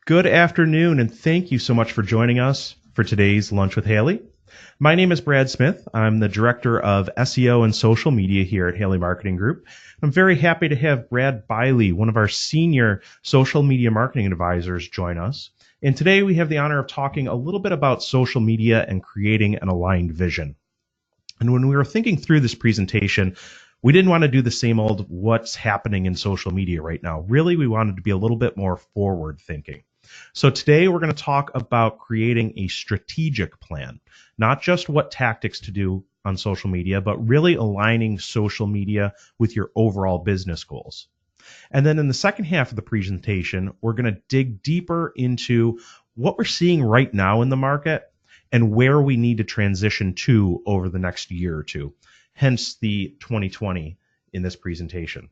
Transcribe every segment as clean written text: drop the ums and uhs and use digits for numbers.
Good afternoon, and thank you so much for joining us for today's Lunch with Haley. My name is Brad Smith. I'm the Director of SEO and Social Media here at Haley Marketing Group. I'm very happy to have Brad Biley, one of our senior social media marketing advisors, join us. And today we have the honor of talking a little bit about social media and creating an aligned vision. And when we were thinking through this presentation, we didn't want to do the same old what's happening in social media right now. Really, we wanted to be a little bit more forward thinking. So today we're going to talk about creating a strategic plan, not just what tactics to do on social media, but really aligning social media with your overall business goals. And then in the second half of the presentation, we're going to dig deeper into what we're seeing right now in the market and where we need to transition to over the next year or two, hence the 2020 in this presentation.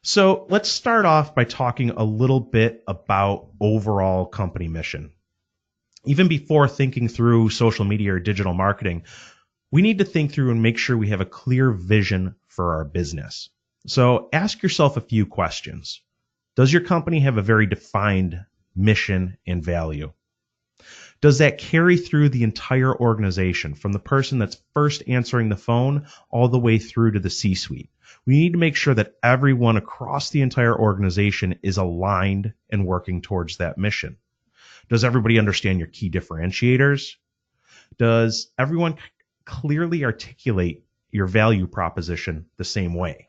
So let's start off by talking a little bit about overall company mission. Even before thinking through social media or digital marketing, we need to think through and make sure we have a clear vision for our business. So ask yourself a few questions. Does your company have a very defined mission and value? Does that carry through the entire organization, from the person that's first answering the phone all the way through to the C-suite? We need to make sure that everyone across the entire organization is aligned and working towards that mission. Does everybody understand your key differentiators? Does everyone clearly articulate your value proposition the same way?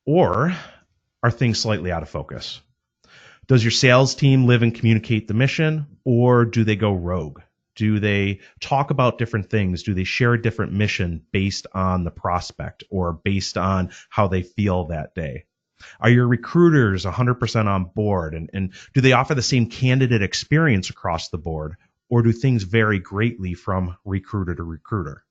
Or are things slightly out of focus? Does your sales team live and communicate the mission, or do they go rogue? Do they talk about different things? Do they share a different mission based on the prospect or based on how they feel that day? Are your recruiters 100% on board? And do they offer the same candidate experience across the board, or do things vary greatly from recruiter to recruiter?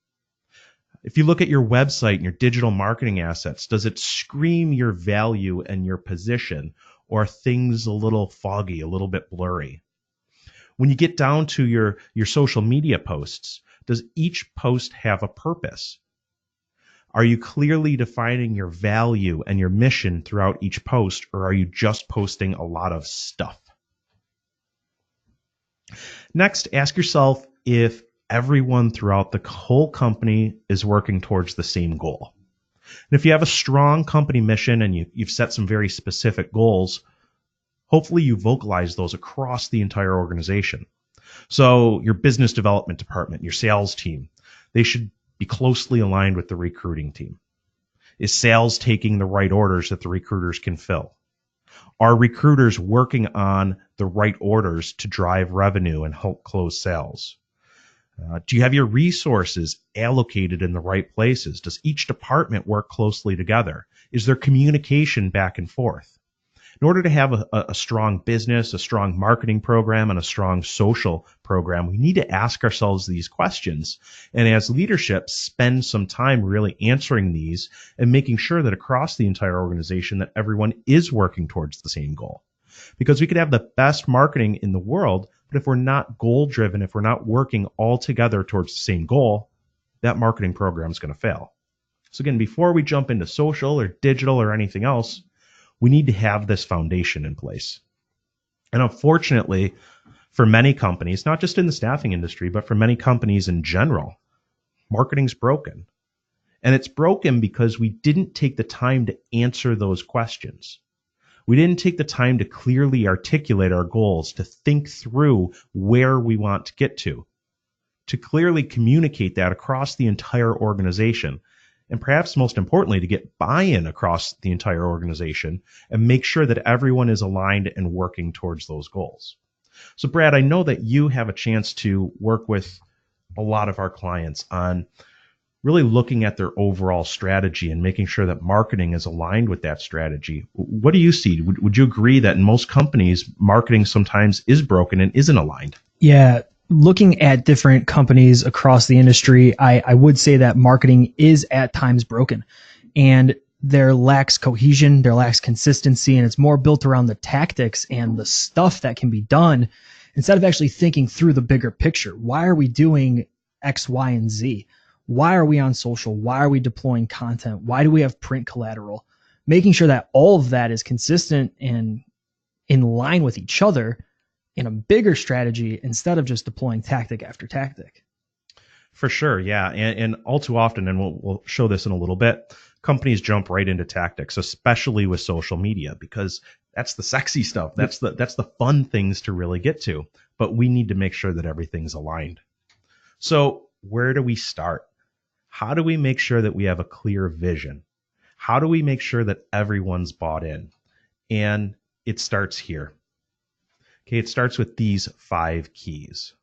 If you look at your website and your digital marketing assets, does it scream your value and your position, or are things a little foggy, a little bit blurry? When you get down to your social media posts, does each post have a purpose? Are you clearly defining your value and your mission throughout each post, or are you just posting a lot of stuff? Next, ask yourself if everyone throughout the whole company is working towards the same goal. And if you have a strong company mission and you've set some very specific goals, hopefully you vocalize those across the entire organization. So your business development department, your sales team, they should be closely aligned with the recruiting team. Is sales taking the right orders that the recruiters can fill? Are recruiters working on the right orders to drive revenue and help close sales? Do you have your resources allocated in the right places? Does each department work closely together? Is there communication back and forth? In order to have a strong business, a strong marketing program, and a strong social program, we need to ask ourselves these questions. And as leadership, spend some time really answering these and making sure that across the entire organization that everyone is working towards the same goal. Because we could have the best marketing in the world, but if we're not goal-driven, if we're not working all together towards the same goal, that marketing program is going to fail. So again, before we jump into social or digital or anything else, we need to have this foundation in place. And unfortunately, for many companies, not just in the staffing industry, but for many companies in general, marketing's broken. And it's broken because we didn't take the time to answer those questions. We didn't take the time to clearly articulate our goals, to think through where we want to get to clearly communicate that across the entire organization. And perhaps most importantly, to get buy-in across the entire organization and make sure that everyone is aligned and working towards those goals. So Brad, I know that you have a chance to work with a lot of our clients on really looking at their overall strategy and making sure that marketing is aligned with that strategy. What do you see? Would you agree that in most companies, marketing sometimes is broken and isn't aligned? Yeah. Looking at different companies across the industry, I would say that marketing is at times broken, and there lacks cohesion, there lacks consistency, and it's more built around the tactics and the stuff that can be done instead of actually thinking through the bigger picture. Why are we doing X, Y, and Z? Why are we on social? Why are we deploying content? Why do we have print collateral? making sure that all of that is consistent and in line with each other in a bigger strategy instead of just deploying tactic after tactic. For sure, yeah. And all too often, and we'll show this in a little bit, companies jump right into tactics, especially with social media, because that's the sexy stuff. That's the fun things to really get to. But we need to make sure that everything's aligned. So where do we start? How do we make sure that we have a clear vision? How do we make sure that everyone's bought in? And it starts here. Okay, it starts with these 5 keys.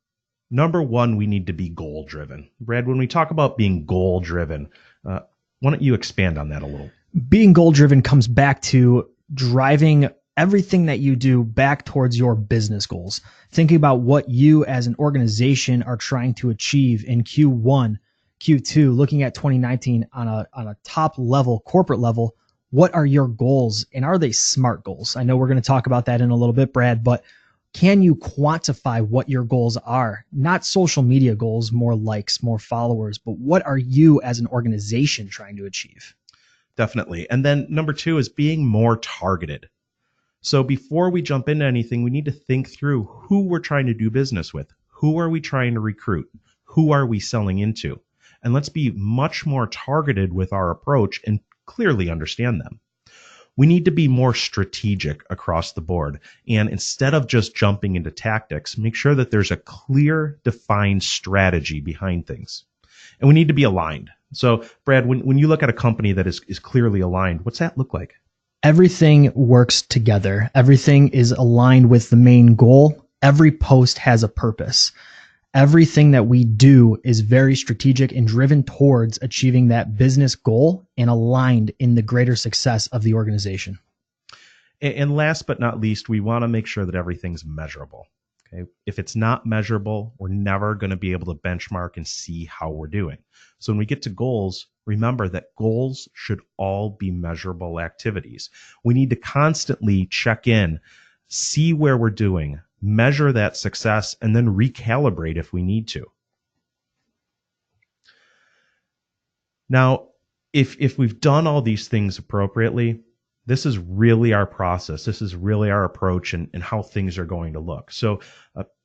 Number 1, we need to be goal driven. Brad, when we talk about being goal driven, why don't you expand on that a little? Being goal driven comes back to driving everything that you do back towards your business goals. Thinking about what you as an organization are trying to achieve in Q1, Q2, looking at 2019 on a top level, corporate level. What are your goals, and are they SMART goals? I know we're going to talk about that in a little bit, Brad, but can you quantify what your goals are? Not social media goals, more likes, more followers, but what are you as an organization trying to achieve? Definitely. And then number 2 is being more targeted. So before we jump into anything, we need to think through who we're trying to do business with. Who are we trying to recruit? Who are we selling into? And let's be much more targeted with our approach and clearly understand them. We need to be more strategic across the board. And instead of just jumping into tactics, make sure that there's a clear, defined strategy behind things. And we need to be aligned. So, Brad, when you look at a company that is clearly aligned, what's that look like? Everything works together. Everything is aligned with the main goal. Every post has a purpose. Everything that we do is very strategic and driven towards achieving that business goal and aligned in the greater success of the organization. And last but not least, we want to make sure that everything's measurable. Okay? If it's not measurable, we're never going to be able to benchmark and see how we're doing. So when we get to goals, remember that goals should all be measurable activities. We need to constantly check in, see where we're doing, measure that success, and then recalibrate if we need to. Now, if we've done all these things appropriately, this is really our process. This is really our approach and how things are going to look. So,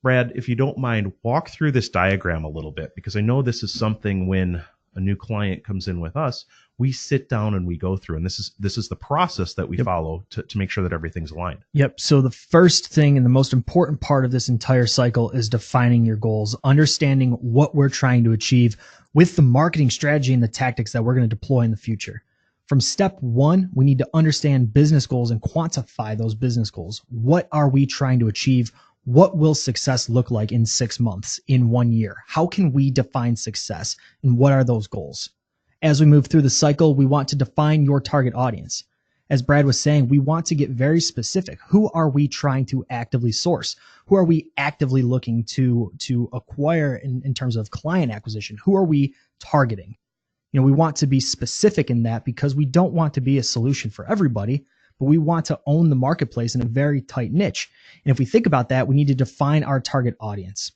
Brad, if you don't mind, walk through this diagram a little bit, because I know this is something when a new client comes in with us, we sit down and we go through, and this is the process that we follow to make sure that everything's aligned. Yep. So the first thing and the most important part of this entire cycle is defining your goals, understanding what we're trying to achieve with the marketing strategy and the tactics that we're going to deploy in the future. From step 1, we need to understand business goals and quantify those business goals. What are we trying to achieve? What will success look like in 6 months, in 1 year? How can we define success, and what are those goals? As we move through the cycle, we want to define your target audience. As Brad was saying, we want to get very specific. Who are we trying to actively source? Who are we actively looking to acquire in terms of client acquisition? Who are we targeting? You know, we want to be specific in that because we don't want to be a solution for everybody, but we want to own the marketplace in a very tight niche. And if we think about that, we need to define our target audience.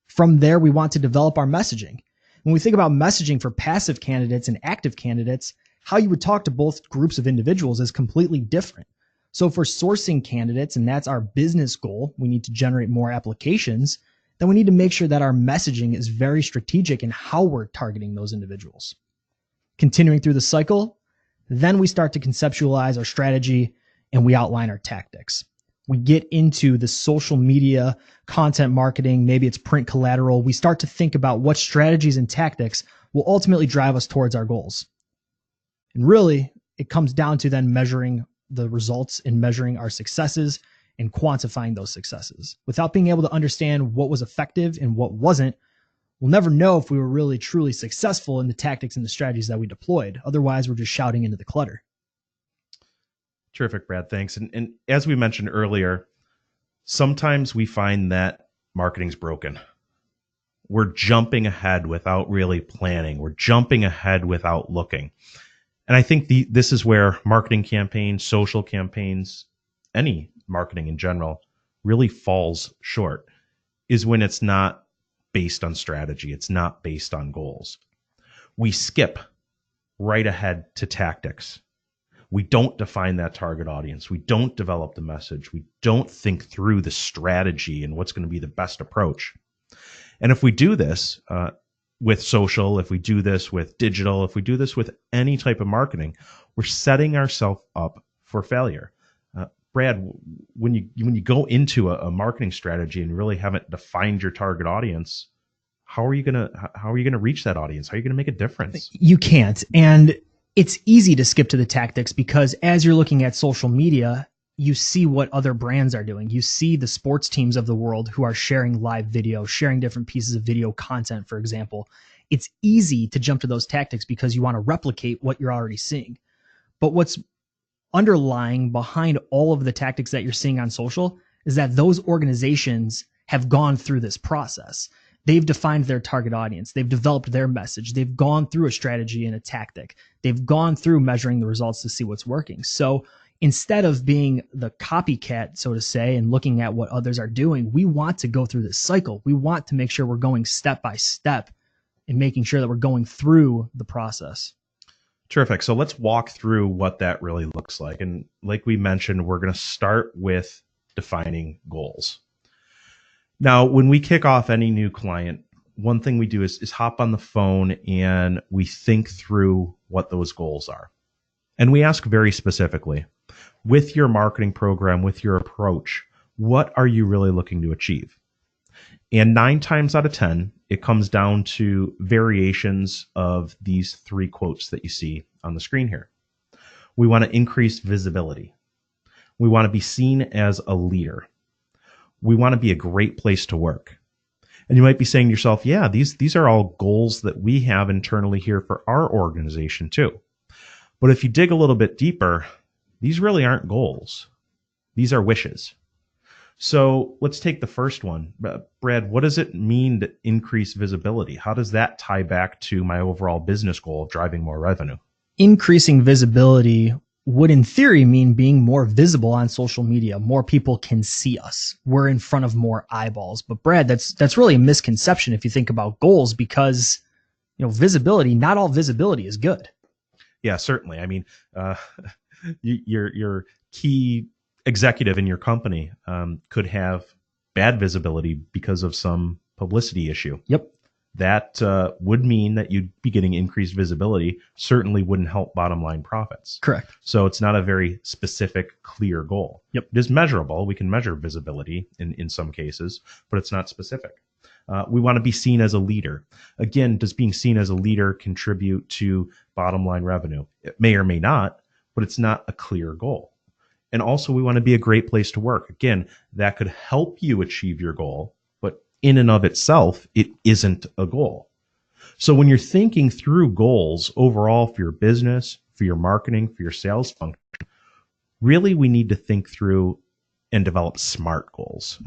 From there, we want to develop our messaging. When we think about messaging for passive candidates and active candidates, how you would talk to both groups of individuals is completely different. So for sourcing candidates, and that's our business goal, we need to generate more applications, then we need to make sure that our messaging is very strategic in how we're targeting those individuals. Continuing through the cycle, then we start to conceptualize our strategy and we outline our tactics. We get into the social media, content marketing, maybe it's print collateral. We start to think about what strategies and tactics will ultimately drive us towards our goals. And really, it comes down to then measuring the results and measuring our successes and quantifying those successes. Without being able to understand what was effective and what wasn't, we'll never know if we were really truly successful in the tactics and the strategies that we deployed. Otherwise, we're just shouting into the clutter. Terrific, Brad. Thanks. And as we mentioned earlier, sometimes we find that marketing's broken. We're jumping ahead without really planning. We're jumping ahead without looking. And I think this is where marketing campaigns, social campaigns, any marketing in general really falls short, is when it's not based on strategy. It's not based on goals. We skip right ahead to tactics. We don't define that target audience. We don't develop the message. We don't think through the strategy and what's going to be the best approach. And if we do this with social, if we do this with digital, if we do this with any type of marketing, we're setting ourselves up for failure. Brad, when you go into a marketing strategy and really haven't defined your target audience, how are you gonna reach that audience? How are you gonna make a difference? You can't. And it's easy to skip to the tactics because as you're looking at social media, you see what other brands are doing. You see the sports teams of the world who are sharing live video, sharing different pieces of video content, for example. It's easy to jump to those tactics because you want to replicate what you're already seeing. But what's underlying behind all of the tactics that you're seeing on social is that those organizations have gone through this process. They've defined their target audience. They've developed their message. They've gone through a strategy and a tactic. They've gone through measuring the results to see what's working. So instead of being the copycat, so to say, and looking at what others are doing, we want to go through this cycle. We want to make sure we're going step by step and making sure that we're going through the process. Terrific. So let's walk through what that really looks like. And like we mentioned, we're going to start with defining goals. Now, when we kick off any new client, one thing we do is hop on the phone and we think through what those goals are. And we ask very specifically, with your marketing program, with your approach, what are you really looking to achieve? And 9 times out of 10, it comes down to variations of these 3 quotes that you see on the screen here. We want to increase visibility. We want to be seen as a leader. We want to be a great place to work. And you might be saying to yourself, yeah, these are all goals that we have internally here for our organization too. But if you dig a little bit deeper, these really aren't goals. These are wishes. So let's take the first one. Brad, what does it mean to increase visibility? How does that tie back to my overall business goal of driving more revenue? Increasing visibility would in theory mean being more visible on social media. More people can see us. We're in front of more eyeballs. But Brad, that's really a misconception if you think about goals because, visibility, not all visibility is good. Yeah, certainly. I mean, your key executive in your company could have bad visibility because of some publicity issue. Yep. That would mean that you'd be getting increased visibility, certainly wouldn't help bottom line profits. Correct. So it's not a very specific, clear goal. Yep. It is measurable. We can measure visibility in some cases, but it's not specific. We want to be seen as a leader. Again, does being seen as a leader contribute to bottom line revenue? It may or may not, but it's not a clear goal. And also we want to be a great place to work. Again, that could help you achieve your goal, but in and of itself, it isn't a goal. So when you're thinking through goals overall for your business, for your marketing, for your sales function, really we need to think through and develop SMART goals.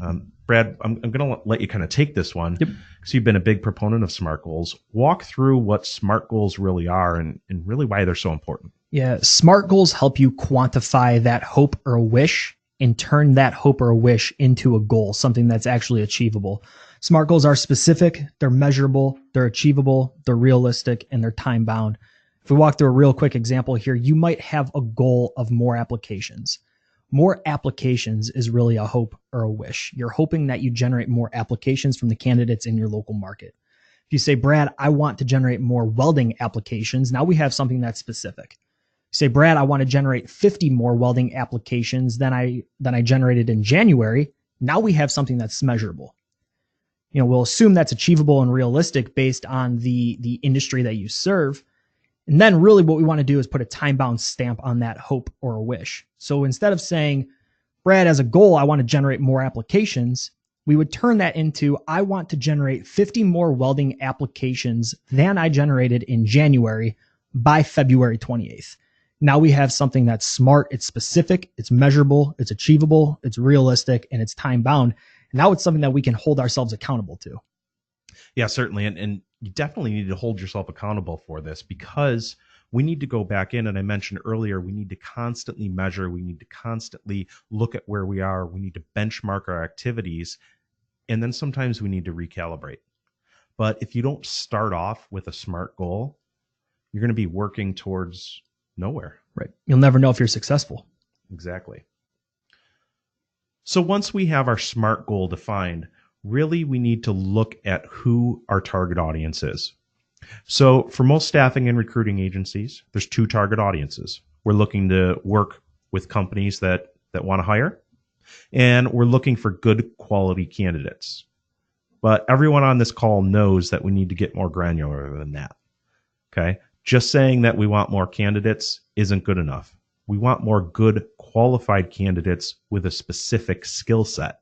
Brad, I'm going to let you kind of take this one because you've been a big proponent of SMART goals. Walk through what SMART goals really are and really why they're so important. Yeah, SMART goals help you quantify that hope or a wish and turn that hope or a wish into a goal, something that's actually achievable. SMART goals are specific, they're measurable, they're achievable, they're realistic, and they're time bound. If we walk through a real quick example here, you might have a goal of more applications. More applications is really a hope or a wish. You're hoping that you generate more applications from the candidates in your local market. If you say, Brad, I want to generate more welding applications, now we have something that's specific. You say, Brad, I want to generate 50 more welding applications than I generated in January. Now we have something that's measurable. We'll assume that's achievable and realistic based on the industry that you serve. And then really what we want to do is put a time-bound stamp on that hope or a wish. So instead of saying, Brad, as a goal, I want to generate more applications, we would turn that into, I want to generate 50 more welding applications than I generated in January by February 28th. Now we have something that's smart, it's specific, it's measurable, it's achievable, it's realistic, and it's time-bound. And now it's something that we can hold ourselves accountable to. Yeah, certainly. And you definitely need to hold yourself accountable for this because we need to go back in. And I mentioned earlier, we need to constantly measure. We need to constantly look at where we are. We need to benchmark our activities. And then sometimes we need to recalibrate. But if you don't start off with a SMART goal, you're going to be working towards Nowhere. Right. You'll never know if you're successful. Exactly. So once we have our SMART goal defined, really we need to look at who our target audience is. So for most staffing and recruiting agencies, there's two target audiences. We're looking to work with companies that want to hire, and we're looking for good quality candidates. But everyone on this call knows that we need to get more granular than that. Okay? Just saying that we want more candidates isn't good enough. We want more good qualified candidates with a specific skill set.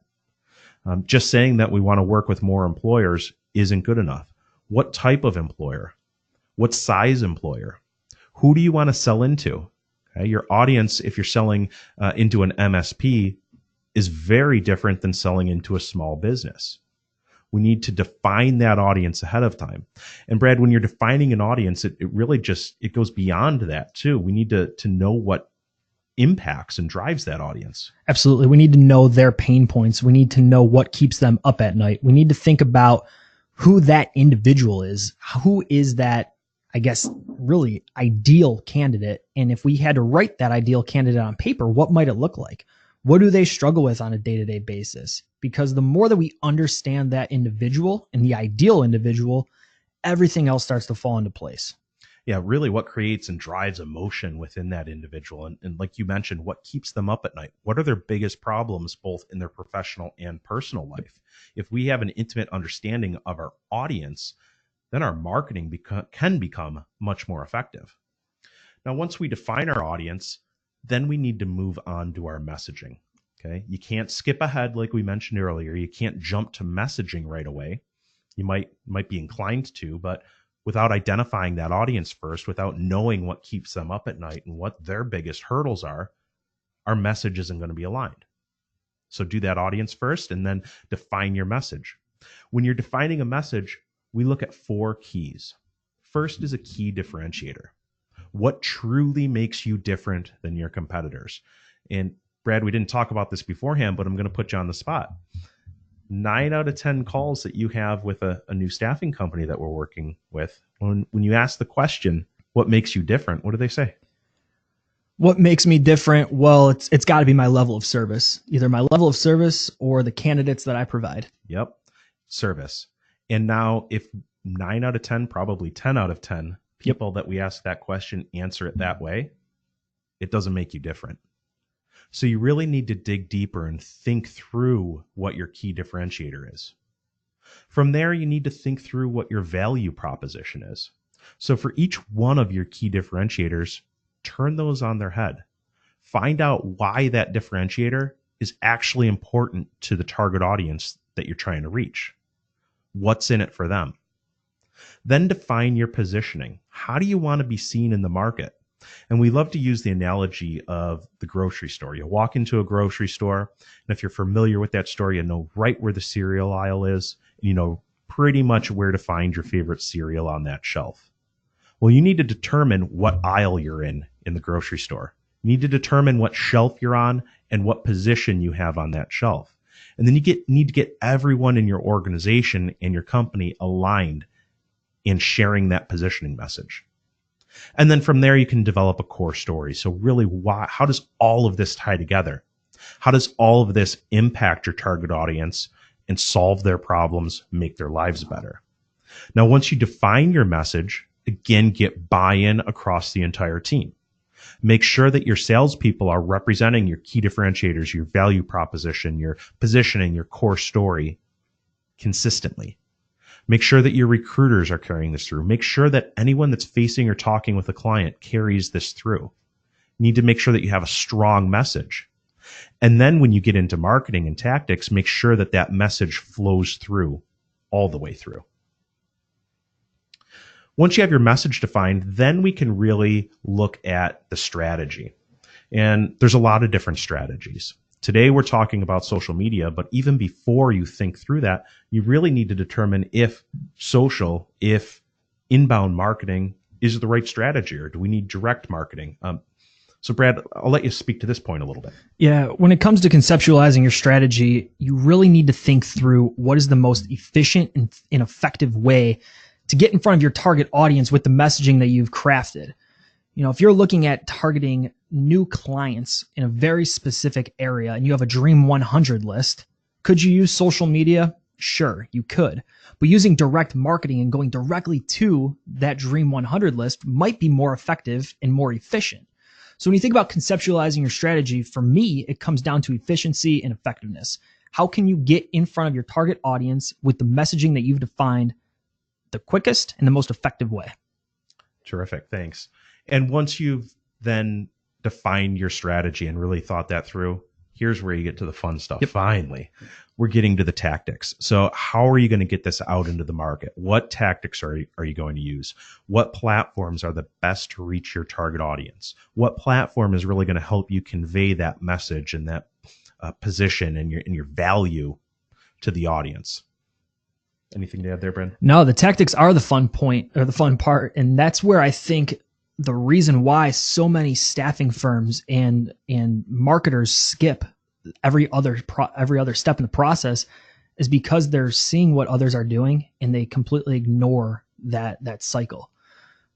Just saying that we want to work with more employers isn't good enough. What type of employer? What size employer? Who do you want to sell into? Okay? Your audience, if you're selling into an MSP, is very different than selling into a small business. We need to define that audience ahead of time. And Brad, when you're defining an audience, it really just, it goes beyond that too. We need to know what impacts and drives that audience. Absolutely. We need to know their pain points. We need to know what keeps them up at night. We need to think about who that individual is. Who is that, I guess, really ideal candidate? And if we had to write that ideal candidate on paper, what might it look like? What do they struggle with on a day-to-day basis? Because the more that we understand that individual and the ideal individual, everything else starts to fall into place. Yeah, really what creates and drives emotion within that individual. And like you mentioned, what keeps them up at night? What are their biggest problems, both in their professional and personal life? If we have an intimate understanding of our audience, then our marketing can become much more effective. Now, once we define our audience, then we need to move on to our messaging. Okay, you can't skip ahead like we mentioned earlier. You can't jump to messaging right away. You might be inclined to, but without identifying that audience first, without knowing what keeps them up at night and what their biggest hurdles are, our message isn't going to be aligned. So do that audience first and then define your message. When you're defining a message, we look at 4 keys. First is a key differentiator. What truly makes you different than your competitors? And Brad, we didn't talk about this beforehand, but I'm going to put you on the spot. 9 out of 10 calls that you have with a new staffing company that we're working with, when you ask the question, what makes you different? What do they say? What makes me different? Well, it's got to be my level of service, either my level of service or the candidates that I provide. Yep. Service. And now if 9 out of 10, probably 10 out of 10 people that we ask that question answer it that way, it doesn't make you different. So you really need to dig deeper and think through what your key differentiator is. From there, you need to think through what your value proposition is. So for each one of your key differentiators, turn those on their head. Find out why that differentiator is actually important to the target audience that you're trying to reach. What's in it for them? Then define your positioning. How do you want to be seen in the market? And we love to use the analogy of the grocery store. You walk into a grocery store, and if you're familiar with that store, you know right where the cereal aisle is, and you know pretty much where to find your favorite cereal on that shelf. Well, you need to determine what aisle you're in the grocery store. You need to determine what shelf you're on and what position you have on that shelf. And then you need to get everyone in your organization and your company aligned in sharing that positioning message. And then from there, you can develop a core story. So really, how does all of this tie together? How does all of this impact your target audience and solve their problems, make their lives better? Now, once you define your message, again, get buy-in across the entire team. Make sure that your salespeople are representing your key differentiators, your value proposition, your positioning, your core story consistently. Make sure that your recruiters are carrying this through. Make sure that anyone that's facing or talking with a client carries this through. You need to make sure that you have a strong message. And then when you get into marketing and tactics, make sure that that message flows through all the way through. Once you have your message defined, then we can really look at the strategy. And there's a lot of different strategies. Today, we're talking about social media, but even before you think through that, you really need to determine if inbound marketing is the right strategy, or do we need direct marketing? So Brad, I'll let you speak to this point a little bit. Yeah, when it comes to conceptualizing your strategy, you really need to think through what is the most efficient and effective way to get in front of your target audience with the messaging that you've crafted. If you're looking at targeting new clients in a very specific area and you have a Dream 100 list, could you use social media? Sure, you could. But using direct marketing and going directly to that Dream 100 list might be more effective and more efficient. So when you think about conceptualizing your strategy, for me, it comes down to efficiency and effectiveness. How can you get in front of your target audience with the messaging that you've defined the quickest and the most effective way? Terrific. Thanks. And once you've then defined your strategy and really thought that through, here's where you get to the fun stuff. Yep. Finally, we're getting to the tactics. So how are you going to get this out into the market? What tactics are you going to use? What platforms are the best to reach your target audience? What platform is really going to help you convey that message and that position and your value to the audience? Anything to add there, Brent? No, the tactics are the fun point or the fun part. And that's where I think the reason why so many staffing firms and marketers skip every other step in the process is because they're seeing what others are doing and they completely ignore that cycle.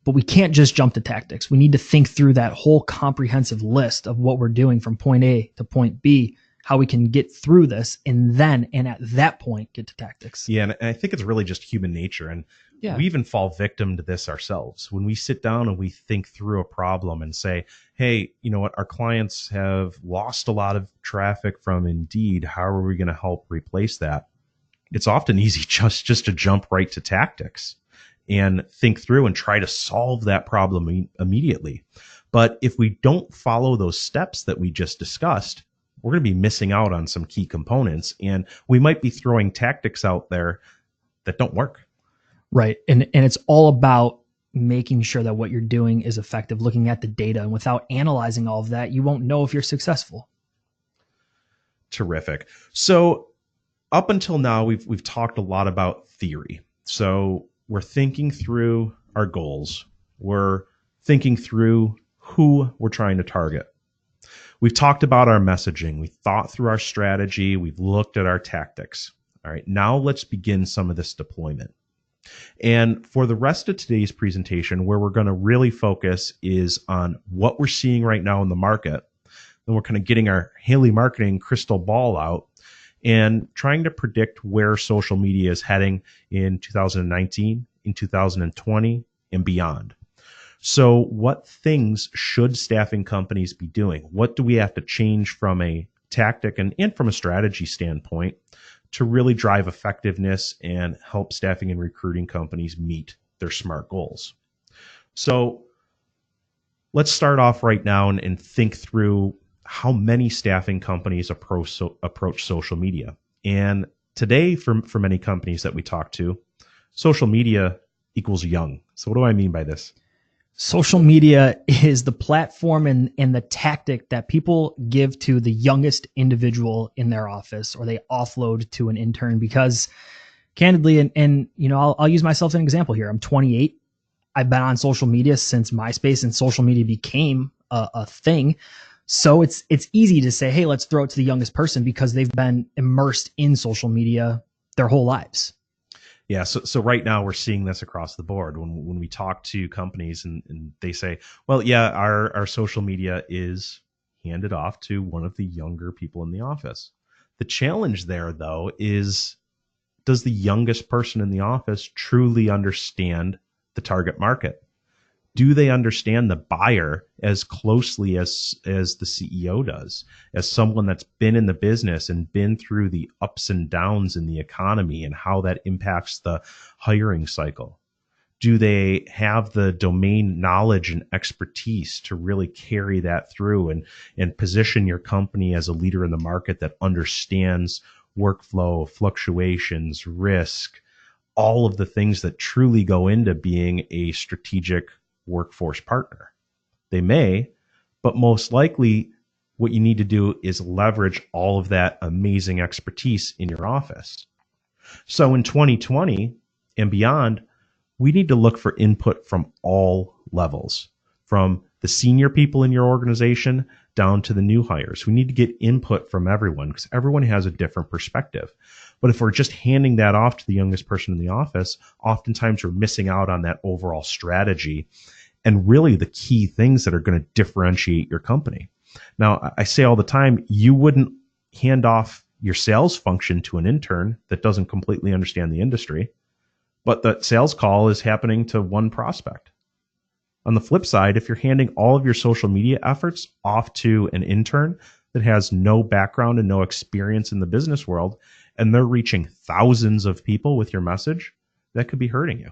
But we can't just jump to tactics. We need to think through that whole comprehensive list of what we're doing from point A to point B, how we can get through this, and at that point get to tactics. Yeah, and I think it's really just human nature. And we even fall victim to this ourselves. When we sit down and we think through a problem and say, hey, you know what, our clients have lost a lot of traffic from Indeed. How are we going to help replace that? It's often easy just to jump right to tactics and think through and try to solve that problem immediately. But if we don't follow those steps that we just discussed, we're going to be missing out on some key components, and we might be throwing tactics out there that don't work. Right. And it's all about making sure that what you're doing is effective, looking at the data. And without analyzing all of that, you won't know if you're successful. Terrific. So up until now, we've talked a lot about theory. So we're thinking through our goals. We're thinking through who we're trying to target. We've talked about our messaging. We thought through our strategy. We've looked at our tactics. All right, now let's begin some of this deployment. And for the rest of today's presentation, where we're going to really focus is on what we're seeing right now in the market. Then we're kind of getting our Haley marketing crystal ball out and trying to predict where social media is heading in 2019, in 2020, and beyond. So what things should staffing companies be doing? What do we have to change from a tactic and from a strategy standpoint to really drive effectiveness and help staffing and recruiting companies meet their SMART goals? So let's start off right now and think through how many staffing companies approach social media. And today, for many companies that we talk to, social media equals young. So what do I mean by this? Social media is the platform and the tactic that people give to the youngest individual in their office, or they offload to an intern because candidly, and I'll use myself as an example here. I'm 28. I've been on social media since MySpace and social media became a thing. So it's easy to say, hey, let's throw it to the youngest person because they've been immersed in social media their whole lives. Yeah, so right now we're seeing this across the board when we talk to companies and they say, well, yeah, our social media is handed off to one of the younger people in the office. The challenge there, though, is does the youngest person in the office truly understand the target market? Do they understand the buyer as closely as the CEO does, as someone that's been in the business and been through the ups and downs in the economy and how that impacts the hiring cycle? Do they have the domain knowledge and expertise to really carry that through and position your company as a leader in the market that understands workflow, fluctuations, risk, all of the things that truly go into being a strategic workforce partner? They may, but most likely what you need to do is leverage all of that amazing expertise in your office. So in 2020 and beyond, we need to look for input from all levels, from the senior people in your organization down to the new hires. We need to get input from everyone because everyone has a different perspective. But if we're just handing that off to the youngest person in the office, oftentimes we're missing out on that overall strategy. and really the key things that are going to differentiate your company. Now, I say all the time, you wouldn't hand off your sales function to an intern that doesn't completely understand the industry, but the sales call is happening to one prospect. On the flip side, if you're handing all of your social media efforts off to an intern that has no background and no experience in the business world, and they're reaching thousands of people with your message, that could be hurting you.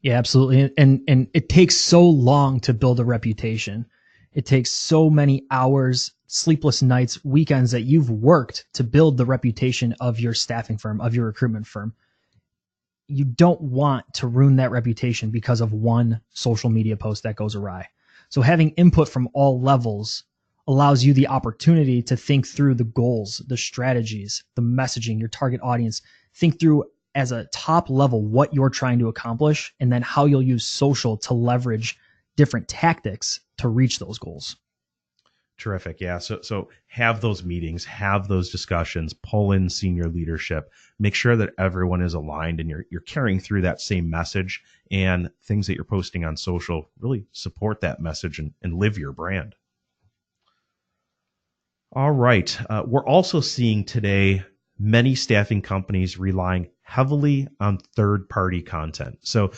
Yeah, absolutely. And it takes so long to build a reputation. It takes so many hours, sleepless nights, weekends that you've worked to build the reputation of your staffing firm, of your recruitment firm. You don't want to ruin that reputation because of one social media post that goes awry. So having input from all levels allows you the opportunity to think through the goals, the strategies, the messaging, your target audience, think through as a top level what you're trying to accomplish, and then how you'll use social to leverage different tactics to reach those goals. Terrific. Yeah. So have those meetings, have those discussions, pull in senior leadership, make sure that everyone is aligned and you're carrying through that same message, and things that you're posting on social really support that message and live your brand. All right. We're also seeing today many staffing companies relying heavily on third-party content. So,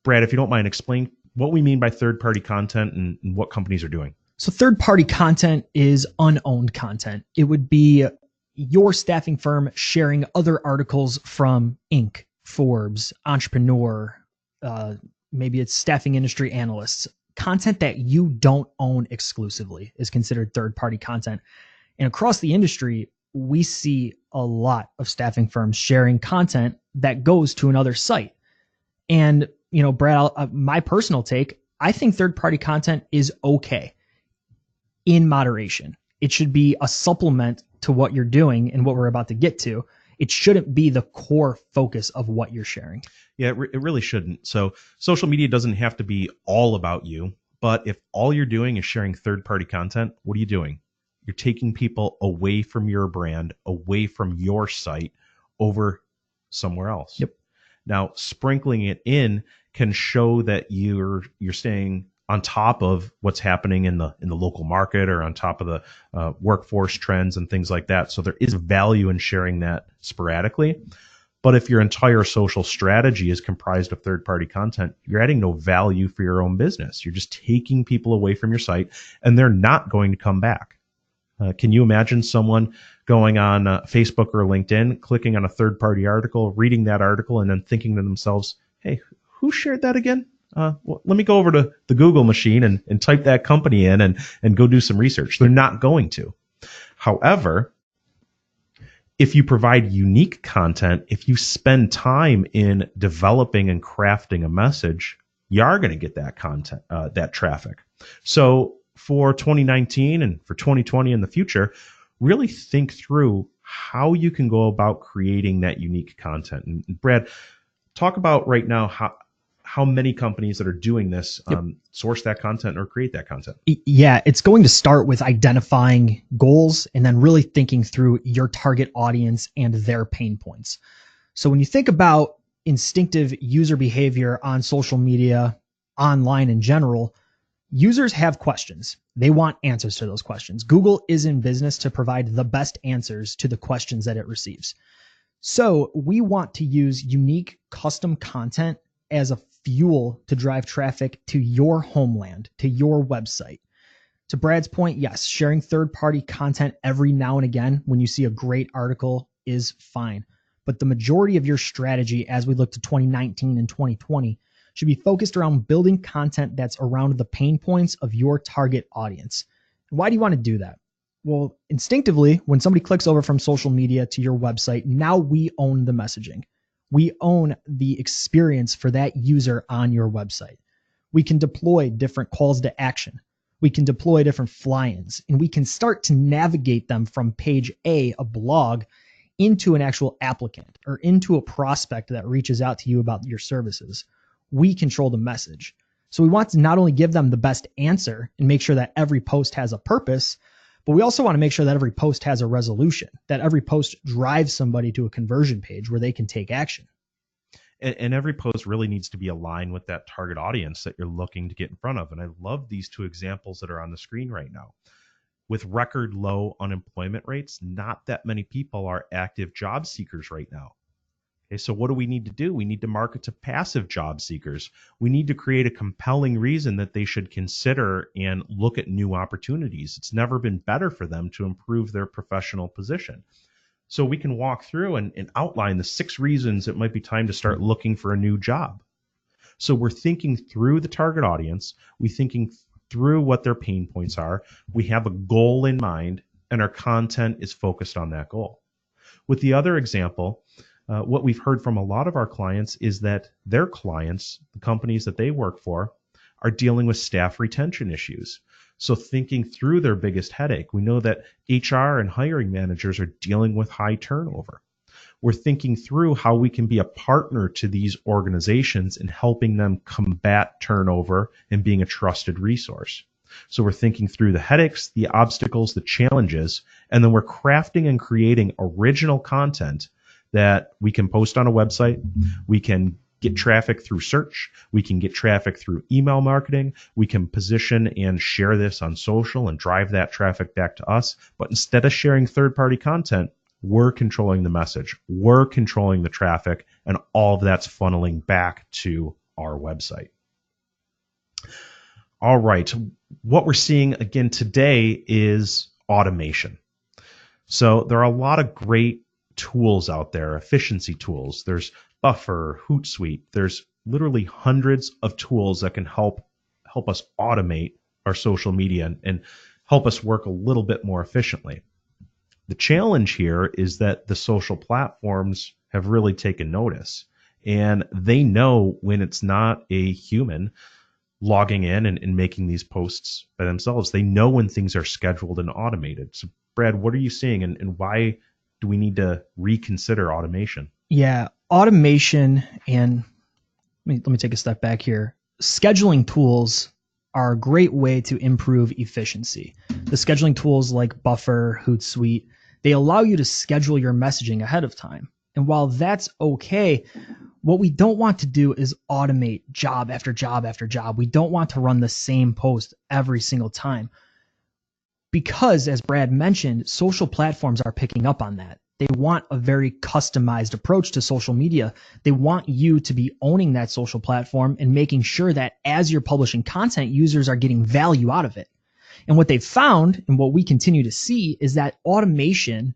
Brad, if you don't mind, explain what we mean by third-party content and what companies are doing. So third-party content is unowned content. It would be your staffing firm sharing other articles from Inc., Forbes, Entrepreneur, maybe it's staffing industry analysts. Content that you don't own exclusively is considered third-party content. And across the industry, we see a lot of staffing firms sharing content that goes to another site. And, Brad, my personal take, I think third-party content is okay in moderation. It should be a supplement to what you're doing and what we're about to get to. It shouldn't be the core focus of what you're sharing. Yeah, it really shouldn't. So social media doesn't have to be all about you, but if all you're doing is sharing third-party content, what are you doing? You're taking people away from your brand, away from your site, over somewhere else. Yep. Now, sprinkling it in can show that you're staying on top of what's happening in the local market, or on top of the workforce trends and things like that. So there is value in sharing that sporadically. But if your entire social strategy is comprised of third-party content, you're adding no value for your own business. You're just taking people away from your site, and they're not going to come back. Can you imagine someone going on Facebook or LinkedIn, clicking on a third-party article, reading that article, and then thinking to themselves, hey, who shared that again? Well, let me go over to the Google machine and type that company in and go do some research. They're not going to. However, if you provide unique content, if you spend time in developing and crafting a message, you are going to get that content, that traffic. So for 2019 and for 2020 in the future, really think through how you can go about creating that unique content. And Brad, talk about right now how many companies that are doing this source that content or create that content. Yeah, it's going to start with identifying goals and then really thinking through your target audience and their pain points. So when you think about instinctive user behavior on social media, online in general, users have questions. They want answers to those questions. Google is in business to provide the best answers to the questions that it receives. So we want to use unique custom content as a fuel to drive traffic to your homeland, to your website. To Brad's point, yes, sharing third-party content every now and again when you see a great article is fine. But the majority of your strategy as we look to 2019 and 2020 should be focused around building content that's around the pain points of your target audience. Why do you want to do that? Well, instinctively, when somebody clicks over from social media to your website, now we own the messaging. We own the experience for that user on your website. We can deploy different calls to action. We can deploy different fly-ins, and we can start to navigate them from page A, a blog, into an actual applicant or into a prospect that reaches out to you about your services. We control the message. So we want to not only give them the best answer and make sure that every post has a purpose, but we also want to make sure that every post has a resolution, that every post drives somebody to a conversion page where they can take action. And every post really needs to be aligned with that target audience that you're looking to get in front of. And I love these two examples that are on the screen right now. With record low unemployment rates, not that many people are active job seekers right now. Okay, so what do we need to do? We need to market to passive job seekers. We need to create a compelling reason that they should consider and look at new opportunities. It's never been better for them to improve their professional position. So we can walk through and outline the 6 reasons it might be time to start looking for a new job. So we're thinking through the target audience. We're thinking through what their pain points are. We have a goal in mind, and our content is focused on that goal. With the other example, what we've heard from a lot of our clients is that their clients, the companies that they work for, are dealing with staff retention issues. So thinking through their biggest headache, we know that HR and hiring managers are dealing with high turnover. We're thinking through how we can be a partner to these organizations in helping them combat turnover and being a trusted resource. So we're thinking through the headaches, the obstacles, the challenges, and then we're crafting and creating original content that we can post on a website. We can get traffic through search. We can get traffic through email marketing. We can position and share this on social and drive that traffic back to us. But instead of sharing third-party content, we're controlling the message. We're controlling the traffic, and all of that's funneling back to our website. All right. What we're seeing again today is automation. So there are a lot of great tools out there, efficiency tools. There's Buffer, Hootsuite. There's literally hundreds of tools that can help us automate our social media and help us work a little bit more efficiently. The challenge here is that the social platforms have really taken notice, and they know when it's not a human logging in and making these posts by themselves. They know when things are scheduled and automated. So Brad, what are you seeing, and why do we need to reconsider automation? Yeah, automation, and let me take a step back here. Scheduling tools are a great way to improve efficiency. The scheduling tools like Buffer, Hootsuite, they allow you to schedule your messaging ahead of time. And while that's okay, what we don't want to do is automate job after job after job. We don't want to run the same post every single time. Because, as Brad mentioned, social platforms are picking up on that. They want a very customized approach to social media. They want you to be owning that social platform and making sure that as you're publishing content, users are getting value out of it. And what they've found, and what we continue to see, is that automation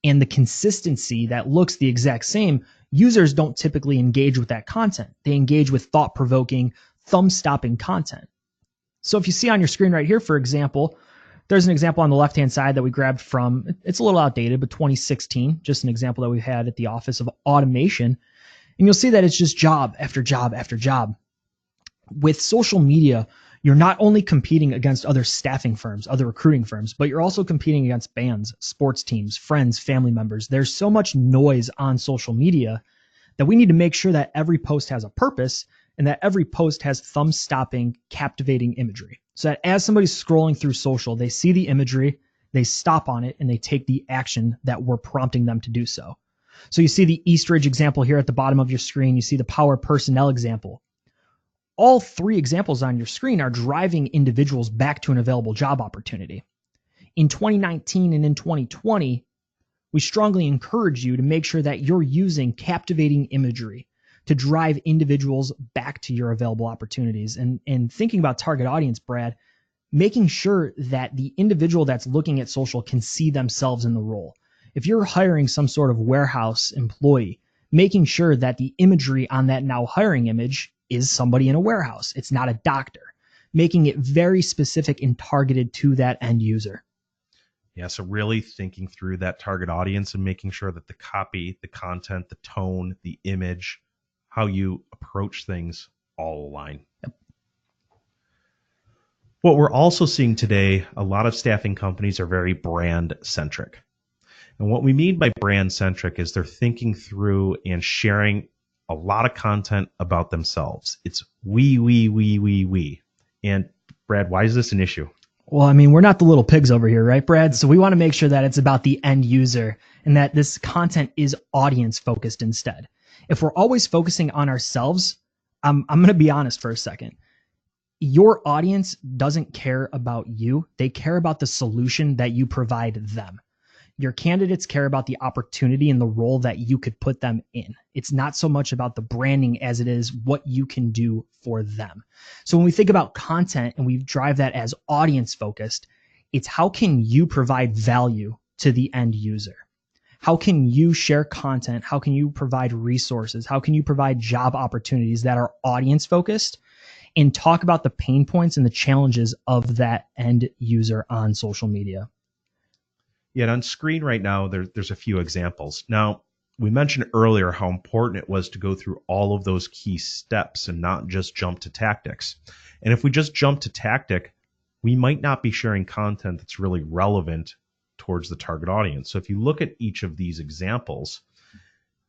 and the consistency that looks the exact same, users don't typically engage with that content. They engage with thought-provoking, thumb-stopping content. So if you see on your screen right here, for example, there's an example on the left-hand side that we grabbed from, it's a little outdated, but 2016, just an example that we had at the Office of Automation. And you'll see that it's just job after job after job. With social media, you're not only competing against other staffing firms, other recruiting firms, but you're also competing against bands, sports teams, friends, family members. There's so much noise on social media that we need to make sure that every post has a purpose and that every post has thumb-stopping, captivating imagery. So that as somebody's scrolling through social, they see the imagery, they stop on it, and they take the action that we're prompting them to do so. So you see the Eastridge example here at the bottom of your screen. You see the Power Personnel example. All 3 examples on your screen are driving individuals back to an available job opportunity. In 2019 and in 2020, we strongly encourage you to make sure that you're using captivating imagery to drive individuals back to your available opportunities. And thinking about target audience, Brad, making sure that the individual that's looking at social can see themselves in the role. If you're hiring some sort of warehouse employee, making sure that the imagery on that now hiring image is somebody in a warehouse. It's not a doctor. Making it very specific and targeted to that end user. Yeah, so really thinking through that target audience and making sure that the copy, the content, the tone, the image, how you approach things all align. Yep. What we're also seeing today, a lot of staffing companies are very brand centric. And what we mean by brand centric is they're thinking through and sharing a lot of content about themselves. It's we. And Brad, why is this an issue? Well, I mean, we're not the little pigs over here, right, Brad? So we want to make sure that it's about the end user and that this content is audience focused instead. If we're always focusing on ourselves, I'm going to be honest for a second. Your audience doesn't care about you. They care about the solution that you provide them. Your candidates care about the opportunity and the role that you could put them in. It's not so much about the branding as it is what you can do for them. So when we think about content and we drive that as audience focused, it's how can you provide value to the end user? How can you share content? How can you provide resources? How can you provide job opportunities that are audience focused and talk about the pain points and the challenges of that end user on social media? Yet on screen right now, there's a few examples. Now, we mentioned earlier how important it was to go through all of those key steps and not just jump to tactics. And if we just jump to tactic, we might not be sharing content that's really relevant towards the target audience. So if you look at each of these examples,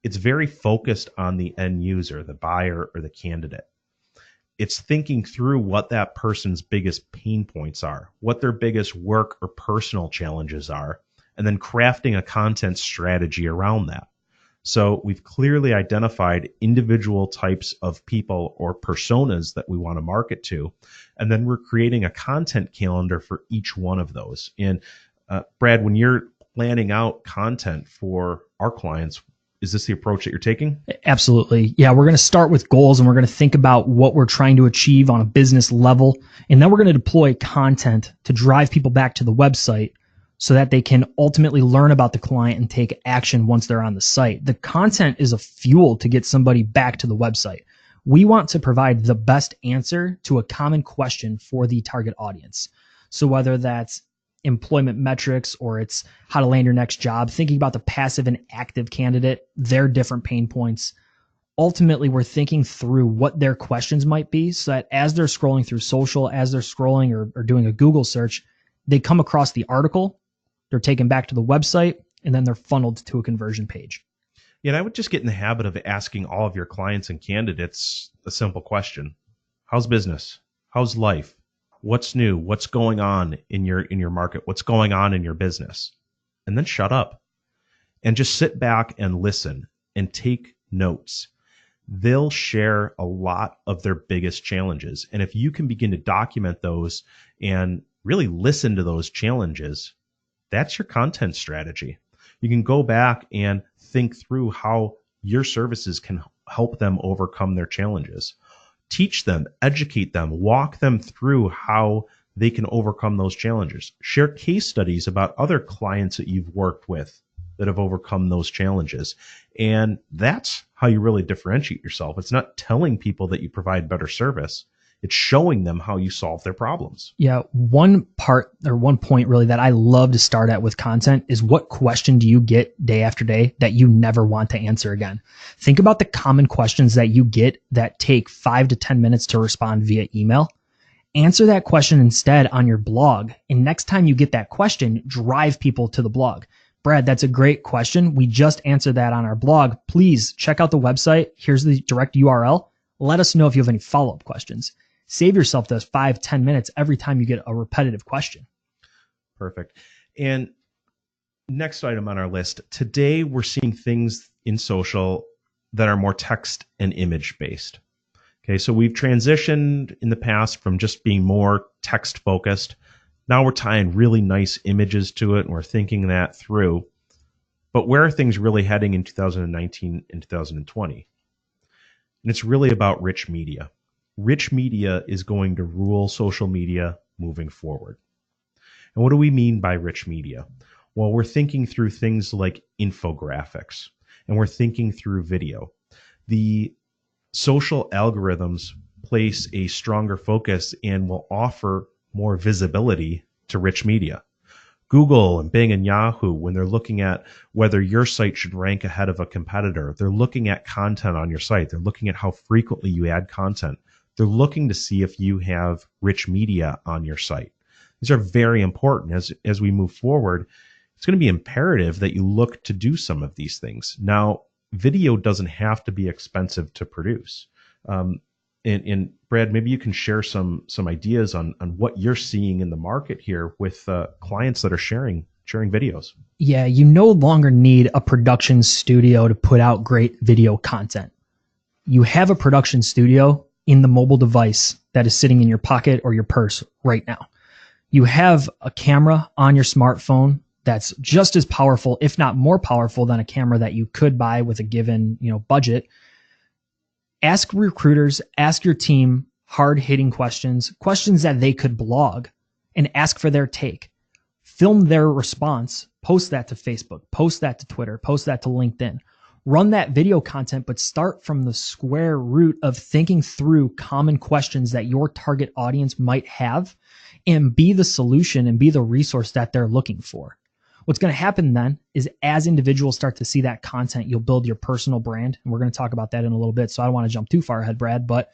it's very focused on the end user, the buyer or the candidate. It's thinking through what that person's biggest pain points are, what their biggest work or personal challenges are, and then crafting a content strategy around that. So we've clearly identified individual types of people or personas that we want to market to, and then we're creating a content calendar for each one of those. And Brad, when you're planning out content for our clients, is this the approach that you're taking? Absolutely. Yeah, we're going to start with goals and we're going to think about what we're trying to achieve on a business level. And then we're going to deploy content to drive people back to the website so that they can ultimately learn about the client and take action once they're on the site. The content is a fuel to get somebody back to the website. We want to provide the best answer to a common question for the target audience. So whether that's employment metrics or it's how to land your next job, thinking about the passive and active candidate, their different pain points. Ultimately, we're thinking through what their questions might be so that as they're scrolling through social, as they're scrolling or doing a Google search, they come across the article, they're taken back to the website, and then they're funneled to a conversion page. Yeah, and I would just get in the habit of asking all of your clients and candidates a simple question. How's business? How's life? What's new? What's going on in your market? What's going on in your business? And then shut up and just sit back and listen and take notes. They'll share a lot of their biggest challenges. And if you can begin to document those and really listen to those challenges, that's your content strategy. You can go back and think through how your services can help them overcome their challenges. Teach them, educate them, walk them through how they can overcome those challenges. Share case studies about other clients that you've worked with that have overcome those challenges. And that's how you really differentiate yourself. It's not telling people that you provide better service. It's showing them how you solve their problems. Yeah, one point really that I love to start at with content is what question do you get day after day that you never want to answer again? Think about the common questions that you get that take 5 to 10 minutes to respond via email. Answer that question instead on your blog. And next time you get that question, drive people to the blog. Brad, that's a great question. We just answered that on our blog. Please check out the website. Here's the direct URL. Let us know if you have any follow-up questions. Save yourself those 5-10 minutes every time you get a repetitive question. Perfect. And next item on our list, today we're seeing things in social that are more text and image based. Okay, so we've transitioned in the past from just being more text focused. Now we're tying really nice images to it and we're thinking that through. But where are things really heading in 2019 and 2020? And it's really about rich media. Rich media is going to rule social media moving forward. And what do we mean by rich media? Well, we're thinking through things like infographics, and we're thinking through video. The social algorithms place a stronger focus and will offer more visibility to rich media. Google and Bing and Yahoo, when they're looking at whether your site should rank ahead of a competitor, they're looking at content on your site. They're looking at how frequently you add content. They're looking to see if you have rich media on your site. These are very important. As we move forward, it's going to be imperative that you look to do some of these things. Now, video doesn't have to be expensive to produce. And Brad, maybe you can share some ideas on what you're seeing in the market here with clients that are sharing sharing videos. Yeah, you no longer need a production studio to put out great video content. You have a production studio in the mobile device that is sitting in your pocket or your purse right now. You have a camera on your smartphone that's just as powerful, if not more powerful, than a camera that you could buy with a given, budget. Ask recruiters, ask your team hard-hitting questions that they could blog, and ask for their take. Film their response, post that to Facebook, post that to Twitter, post that to LinkedIn. Run that video content, but start from the square root of thinking through common questions that your target audience might have, and be the solution and be the resource that they're looking for. What's going to happen then is as individuals start to see that content, you'll build your personal brand. And we're going to talk about that in a little bit. So I don't want to jump too far ahead, Brad, but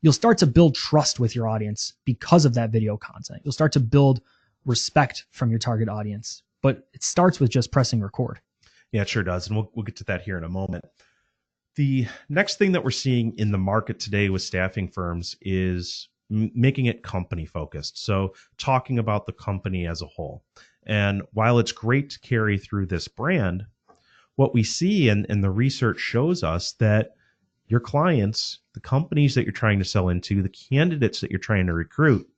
you'll start to build trust with your audience because of that video content. You'll start to build respect from your target audience, but it starts with just pressing record. Yeah, it sure does. And we'll get to that here in a moment. The next thing that we're seeing in the market today with staffing firms is making it company focused. So talking about the company as a whole. And while it's great to carry through this brand, what we see and the research shows us that your clients, the companies that you're trying to sell into, the candidates that you're trying to recruit,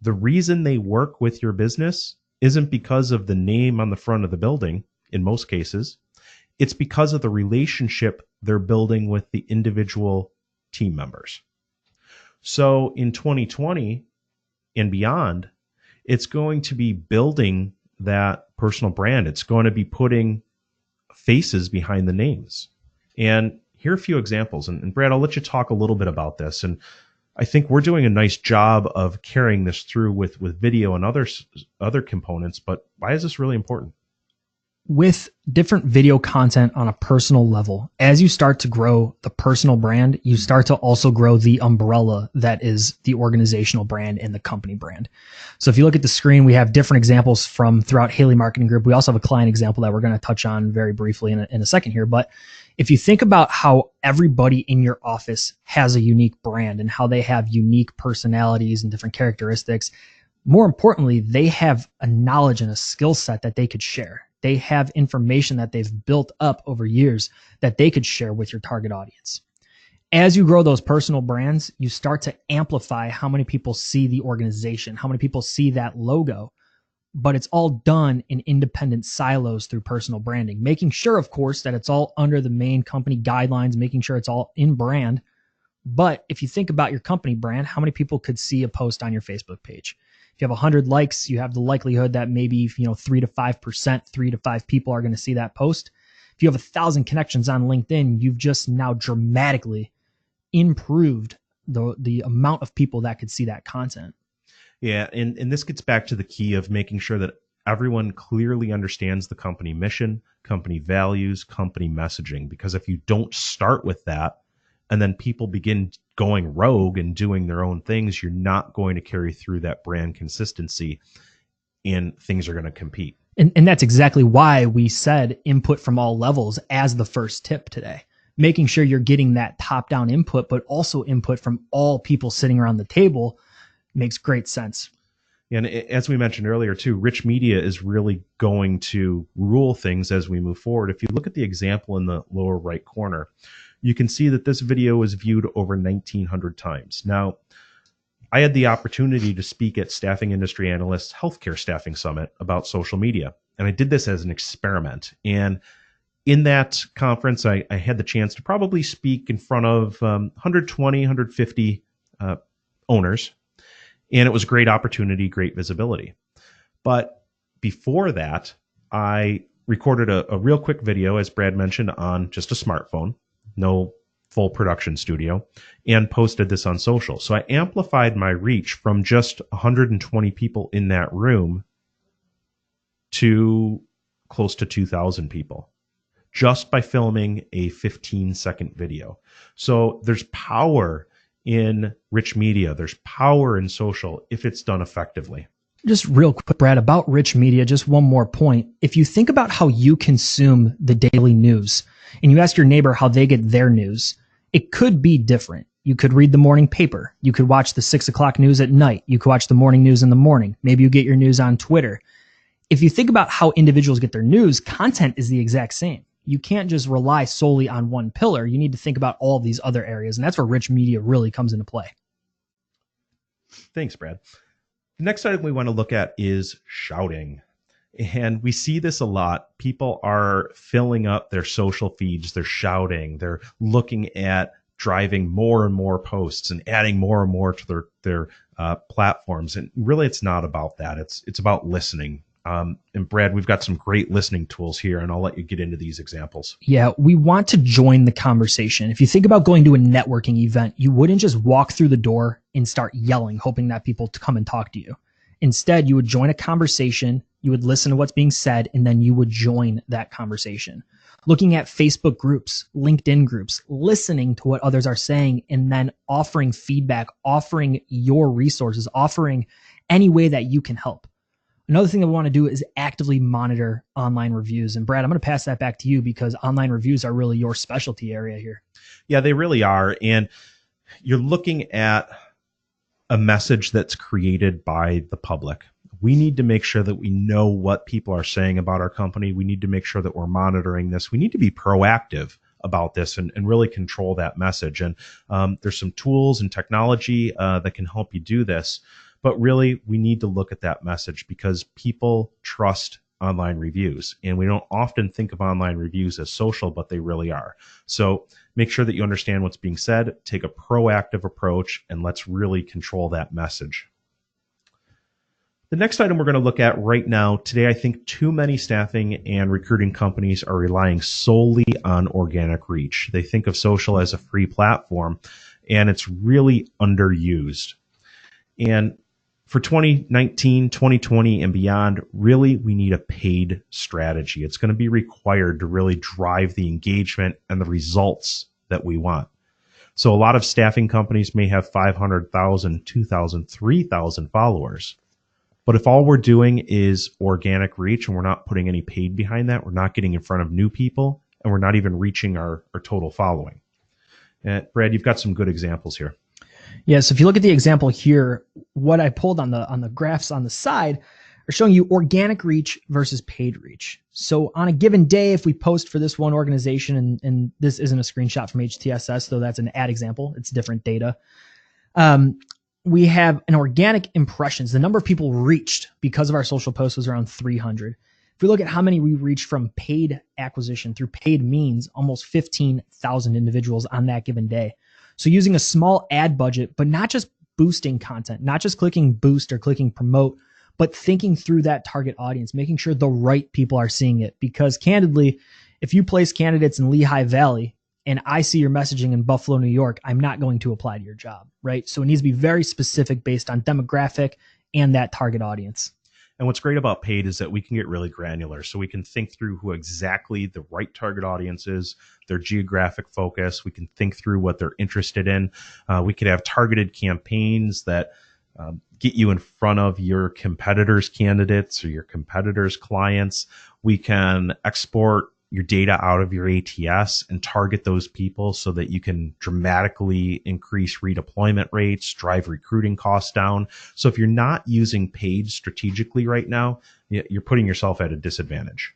the reason they work with your business isn't because of the name on the front of the building, in most cases. It's because of the relationship they're building with the individual team members. So in 2020 and beyond, it's going to be building that personal brand. It's going to be putting faces behind the names. And here are a few examples. And Brad, I'll let you talk a little bit about this. And I think we're doing a nice job of carrying this through with video and other components. But why is this really important? With different video content on a personal level, as you start to grow the personal brand, you start to also grow the umbrella that is the organizational brand and the company brand. So if you look at the screen, we have different examples from throughout Haley Marketing Group. We also have a client example that we're going to touch on very briefly in a second here. But if you think about how everybody in your office has a unique brand and how they have unique personalities and different characteristics, more importantly, they have a knowledge and a skill set that they could share. They have information that they've built up over years that they could share with your target audience. As you grow those personal brands, you start to amplify how many people see the organization, how many people see that logo, but it's all done in independent silos through personal branding, making sure, of course, that it's all under the main company guidelines, making sure it's all in brand. But if you think about your company brand, how many people could see a post on your Facebook page? If you have 100 likes, you have the likelihood that maybe 3 to 5%, 3 to 5 people are going to see that post. If you have 1,000 connections on LinkedIn, you've just now dramatically improved the amount of people that could see that content. Yeah, and this gets back to the key of making sure that everyone clearly understands the company mission, company values, company messaging. Because if you don't start with that, and then people begin going rogue and doing their own things, you're not going to carry through that brand consistency, and things are going to compete. And that's exactly why we said input from all levels as the first tip today. Making sure you're getting that top-down input, but also input from all people sitting around the table makes great sense. And as we mentioned earlier too, rich media is really going to rule things as we move forward. If you look at the example in the lower right corner, you can see that this video was viewed over 1,900 times. Now, I had the opportunity to speak at Staffing Industry Analysts Healthcare Staffing Summit about social media, and I did this as an experiment. And in that conference, I had the chance to probably speak in front of 120, 150 owners, and it was a great opportunity, great visibility. But before that, I recorded a real quick video, as Brad mentioned, on just a smartphone, no full production studio, and posted this on social. So I amplified my reach from just 120 people in that room to close to 2,000 people just by filming a 15-second video. So there's power in rich media. There's power in social if it's done effectively. Just real quick, Brad, about rich media, just one more point. If you think about how you consume the daily news and you ask your neighbor how they get their news, it could be different. You could read the morning paper. You could watch the 6 o'clock news at night. You could watch the morning news in the morning. Maybe you get your news on Twitter. if you think about how individuals get their news, content is the exact same. You can't just rely solely on one pillar. You need to think about all of these other areas. And that's where rich media really comes into play. Thanks, Brad. The next item we want to look at is shouting. And we see this a lot. People are filling up their social feeds. They're shouting. They're looking at driving more and more posts and adding more and more to their platforms. And really, it's not about that. It's about listening. And Brad, we've got some great listening tools here, and I'll let you get into these examples. Yeah, we want to join the conversation. If you think about going to a networking event, you wouldn't just walk through the door and start yelling, hoping that people come and talk to you. Instead, you would join a conversation, you would listen to what's being said, and then you would join that conversation. Looking at Facebook groups, LinkedIn groups, listening to what others are saying, and then offering feedback, offering your resources, offering any way that you can help. Another thing that we want to do is actively monitor online reviews. And Brad, I'm going to pass that back to you because online reviews are really your specialty area here. Yeah, they really are. And you're looking at a message that's created by the public. We need to make sure that we know what people are saying about our company. We need to make sure that we're monitoring this. We need to be proactive about this and really control that message. And there's some tools and technology that can help you do this. But really, we need to look at that message because people trust online reviews. And we don't often think of online reviews as social, but they really are. So make sure that you understand what's being said, take a proactive approach, and let's really control that message. The next item we're going to look at right now, today, I think too many staffing and recruiting companies are relying solely on organic reach. They think of social as a free platform, and it's really underused. And for 2019, 2020, and beyond, really, we need a paid strategy. It's going to be required to really drive the engagement and the results that we want. So a lot of staffing companies may have 500,000, 2,000, 3,000 followers. But if all we're doing is organic reach and we're not putting any paid behind that, we're not getting in front of new people, and we're not even reaching our total following. And Brad, you've got some good examples here. Yes, if you look at the example here, what I pulled on the graphs on the side are showing you organic reach versus paid reach. So on a given day, if we post for this one organization, and this isn't a screenshot from HTSS, though that's an ad example, it's different data. We have an organic impressions. The number of people reached because of our social post was around 300. If we look at how many we reached from paid acquisition through paid means, almost 15,000 individuals on that given day. So using a small ad budget, but not just boosting content, not just clicking boost or clicking promote, but thinking through that target audience, making sure the right people are seeing it. Because candidly, if you place candidates in Lehigh Valley and I see your messaging in Buffalo, New York, I'm not going to apply to your job, right? So it needs to be very specific based on demographic and that target audience. And what's great about paid is that we can get really granular. So we can think through who exactly the right target audience is, their geographic focus. We can think through what they're interested in. We could have targeted campaigns that get you in front of your competitors' candidates or your competitors' clients. We can export your data out of your ATS and target those people so that you can dramatically increase redeployment rates, drive recruiting costs down. So if you're not using paid strategically right now, you're putting yourself at a disadvantage.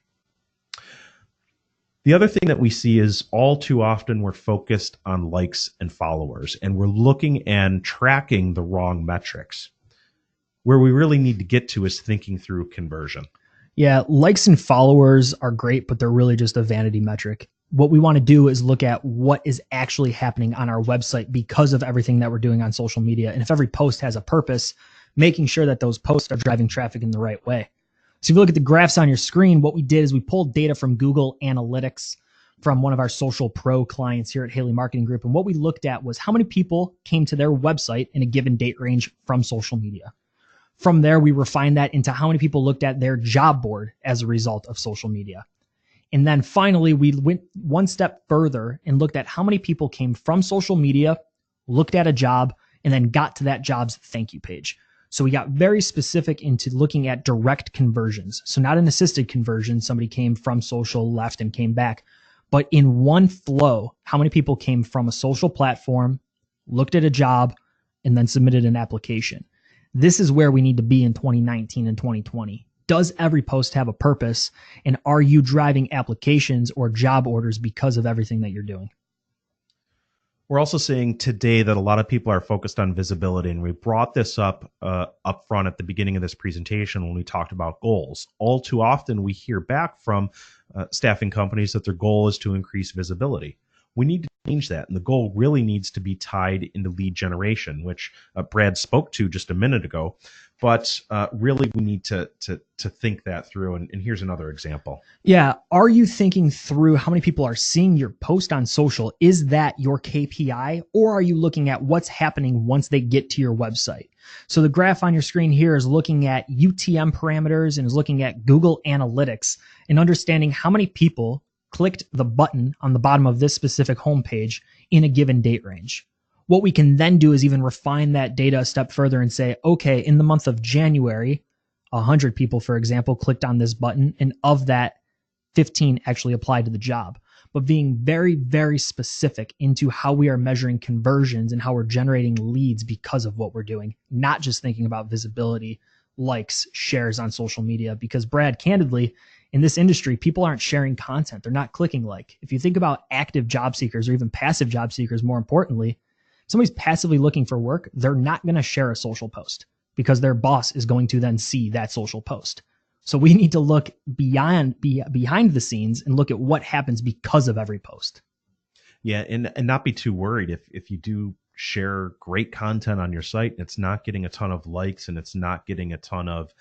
The other thing that we see is all too often we're focused on likes and followers, and we're looking and tracking the wrong metrics. Where we really need to get to is thinking through conversion. Yeah, likes and followers are great, but they're really just a vanity metric. What we want to do is look at what is actually happening on our website because of everything that we're doing on social media. And if every post has a purpose, making sure that those posts are driving traffic in the right way. So if you look at the graphs on your screen, what we did is we pulled data from Google Analytics from one of our social pro clients here at Haley Marketing Group. And what we looked at was how many people came to their website in a given date range from social media. From there, we refined that into how many people looked at their job board as a result of social media. And then finally, we went one step further and looked at how many people came from social media, looked at a job, and then got to that job's thank you page. So we got very specific into looking at direct conversions. So not an assisted conversion, somebody came from social, left, and came back, but in one flow, how many people came from a social platform, looked at a job, and then submitted an application. This is where we need to be in 2019 and 2020. Does every post have a purpose? And are you driving applications or job orders because of everything that you're doing? We're also seeing today that a lot of people are focused on visibility, and we brought this up front at the beginning of this presentation when we talked about goals. All too often, we hear back from staffing companies that their goal is to increase visibility. We need to change that, and the goal really needs to be tied into lead generation, which Brad spoke to just a minute ago. But really, we need to think that through. And here's another example. Yeah. Are you thinking through how many people are seeing your post on social? Is that your KPI? Or are you looking at what's happening once they get to your website? So the graph on your screen here is looking at UTM parameters and is looking at Google Analytics and understanding how many people clicked the button on the bottom of this specific homepage in a given date range. What we can then do is even refine that data a step further and say, okay, in the month of January, 100 people, for example, clicked on this button, and of that, 15 actually applied to the job. But being very, very specific into how we are measuring conversions and how we're generating leads because of what we're doing, not just thinking about visibility, likes, shares on social media. Because Brad, candidly, in this industry, people aren't sharing content. They're not clicking like. If you think about active job seekers or even passive job seekers, more importantly, if somebody's passively looking for work, they're not going to share a social post because their boss is going to then see that social post. So we need to look behind the scenes and look at what happens because of every post. Yeah, and not be too worried if you do share great content on your site and it's not getting a ton of likes and it's not getting a ton of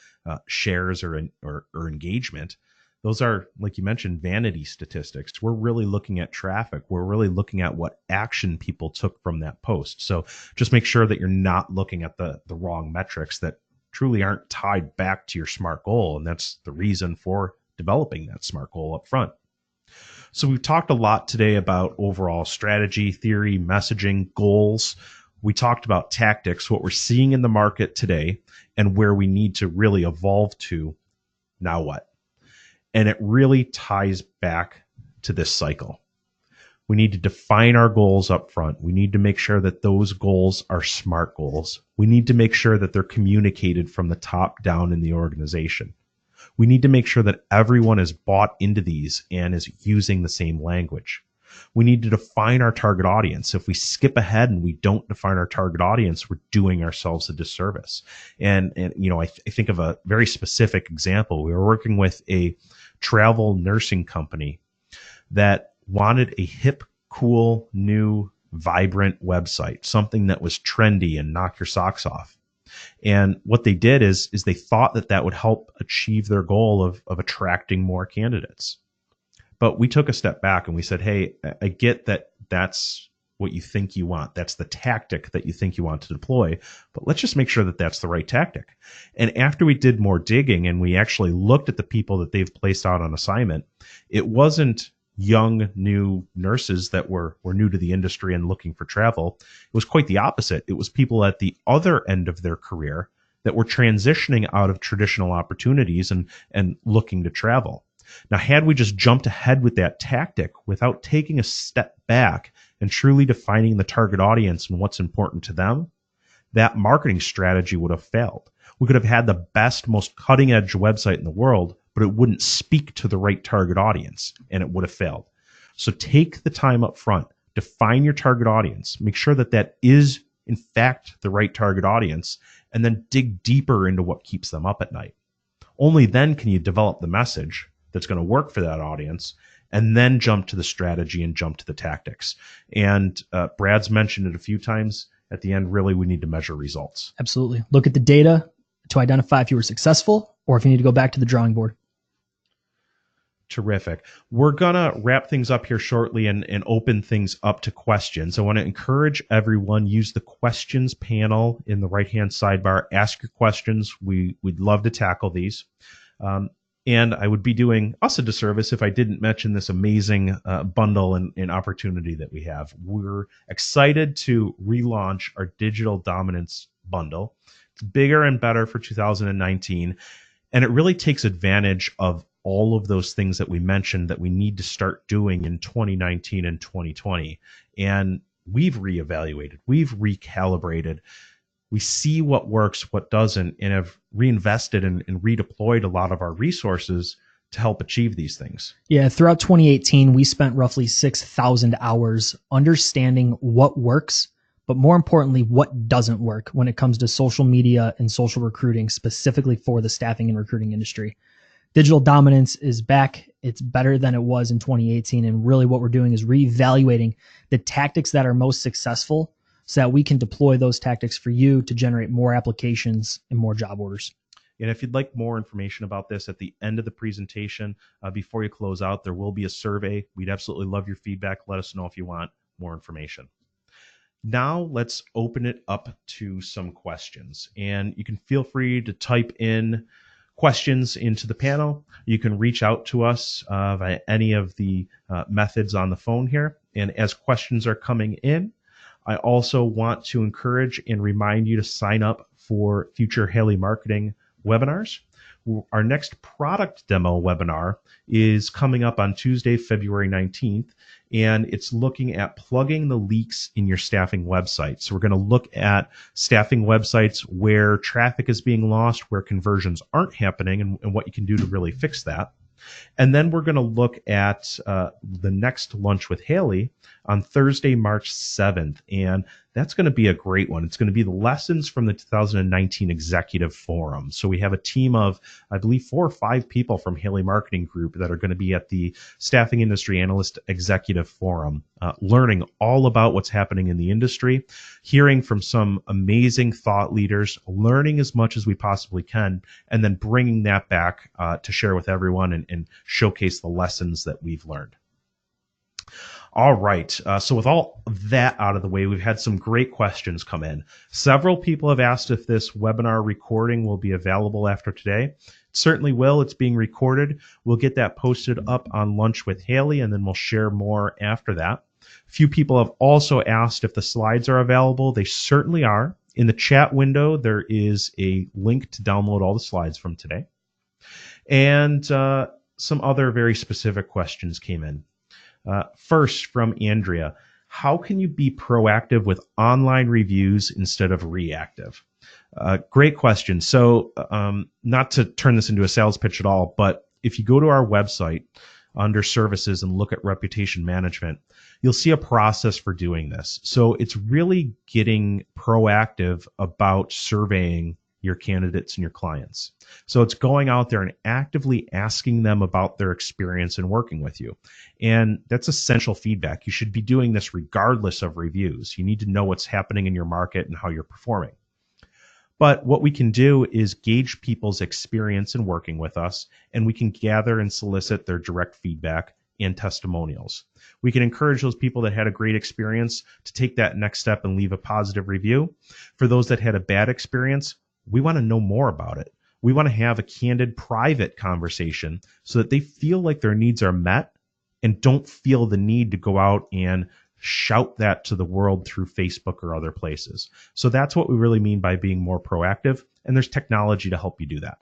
shares or engagement. Those are, like you mentioned, vanity statistics. We're really looking at traffic. We're really looking at what action people took from that post. So just make sure that you're not looking at the wrong metrics that truly aren't tied back to your SMART goal. And that's the reason for developing that SMART goal up front. So we've talked a lot today about overall strategy, theory, messaging, goals. We talked about tactics, what we're seeing in the market today, and where we need to really evolve to. Now what? And it really ties back to this cycle. We need to define our goals up front. We need to make sure that those goals are SMART goals. We need to make sure that they're communicated from the top down in the organization. We need to make sure that everyone is bought into these and is using the same language. We need to define our target audience. If we skip ahead and we don't define our target audience, we're doing ourselves a disservice. And I think of a very specific example. We were working with a travel nursing company that wanted a hip, cool, new, vibrant website, something that was trendy and knock your socks off. And what they did is they thought that would help achieve their goal of attracting more candidates. But we took a step back and we said, hey, I get that that's what you think you want. That's the tactic that you think you want to deploy. But let's just make sure that that's the right tactic. And after we did more digging and we actually looked at the people that they've placed out on assignment, it wasn't young, new nurses that were new to the industry and looking for travel. It was quite the opposite. It was people at the other end of their career that were transitioning out of traditional opportunities and looking to travel. Now, had we just jumped ahead with that tactic without taking a step back and truly defining the target audience and what's important to them, that marketing strategy would have failed. We could have had the best, most cutting edge website in the world, but it wouldn't speak to the right target audience and it would have failed. So take the time up front, define your target audience, make sure that is in fact the right target audience, and then dig deeper into what keeps them up at night. Only then can you develop the message that's going to work for that audience, and then jump to the strategy and jump to the tactics. And Brad's mentioned it a few times. At the end, really, we need to measure results. Absolutely. Look at the data to identify if you were successful or if you need to go back to the drawing board. Terrific. We're going to wrap things up here shortly and open things up to questions. I want to encourage everyone, use the questions panel in the right-hand sidebar. Ask your questions. We'd love to tackle these. And I would be doing us a disservice if I didn't mention this amazing bundle and opportunity that we have. We're excited to relaunch our Digital Dominance Bundle. It's bigger and better for 2019, and it really takes advantage of all of those things that we mentioned that we need to start doing in 2019 and 2020. And we've reevaluated, we've recalibrated. We see what works, what doesn't, and have reinvested and redeployed a lot of our resources to help achieve these things. Yeah, throughout 2018, we spent roughly 6,000 hours understanding what works, but more importantly, what doesn't work when it comes to social media and social recruiting, specifically for the staffing and recruiting industry. Digital dominance is back. It's better than it was in 2018. And really what we're doing is reevaluating the tactics that are most successful so that we can deploy those tactics for you to generate more applications and more job orders. And if you'd like more information about this at the end of the presentation, before you close out, there will be a survey. We'd absolutely love your feedback. Let us know if you want more information. Now let's open it up to some questions. And you can feel free to type in questions into the panel. You can reach out to us via any of the methods on the phone here. And as questions are coming in, I also want to encourage and remind you to sign up for future Haley Marketing webinars. Our next product demo webinar is coming up on Tuesday, February 19th, and it's looking at plugging the leaks in your staffing website. So we're going to look at staffing websites where traffic is being lost, where conversions aren't happening, and what you can do to really fix that. And then we're going to look at the next Lunch with Haley on Thursday, March 7th. And that's going to be a great one. It's going to be the lessons from the 2019 Executive Forum. So we have a team of, I believe, 4 or 5 people from Haley Marketing Group that are going to be at the Staffing Industry Analyst Executive Forum, learning all about what's happening in the industry, hearing from some amazing thought leaders, learning as much as we possibly can, and then bringing that back to share with everyone and showcase the lessons that we've learned. All right. So with all that out of the way, we've had some great questions come in. Several people have asked if this webinar recording will be available after today. It certainly will. It's being recorded. We'll get that posted up on Lunch with Haley, and then we'll share more after that. A few people have also asked if the slides are available. They certainly are. In the chat window, there is a link to download all the slides from today. And some other very specific questions came in. First, from Andrea, how can you be proactive with online reviews instead of reactive? Great question. So not to turn this into a sales pitch at all, but if you go to our website under services and look at reputation management, you'll see a process for doing this. So it's really getting proactive about surveying your candidates and your clients. So it's going out there and actively asking them about their experience in working with you. And that's essential feedback. You should be doing this regardless of reviews. You need to know what's happening in your market and how you're performing. But what we can do is gauge people's experience in working with us, and we can gather and solicit their direct feedback and testimonials. We can encourage those people that had a great experience to take that next step and leave a positive review. For those that had a bad experience, we want to know more about it. We want to have a candid, private conversation so that they feel like their needs are met and don't feel the need to go out and shout that to the world through Facebook or other places. So that's what we really mean by being more proactive, and there's technology to help you do that.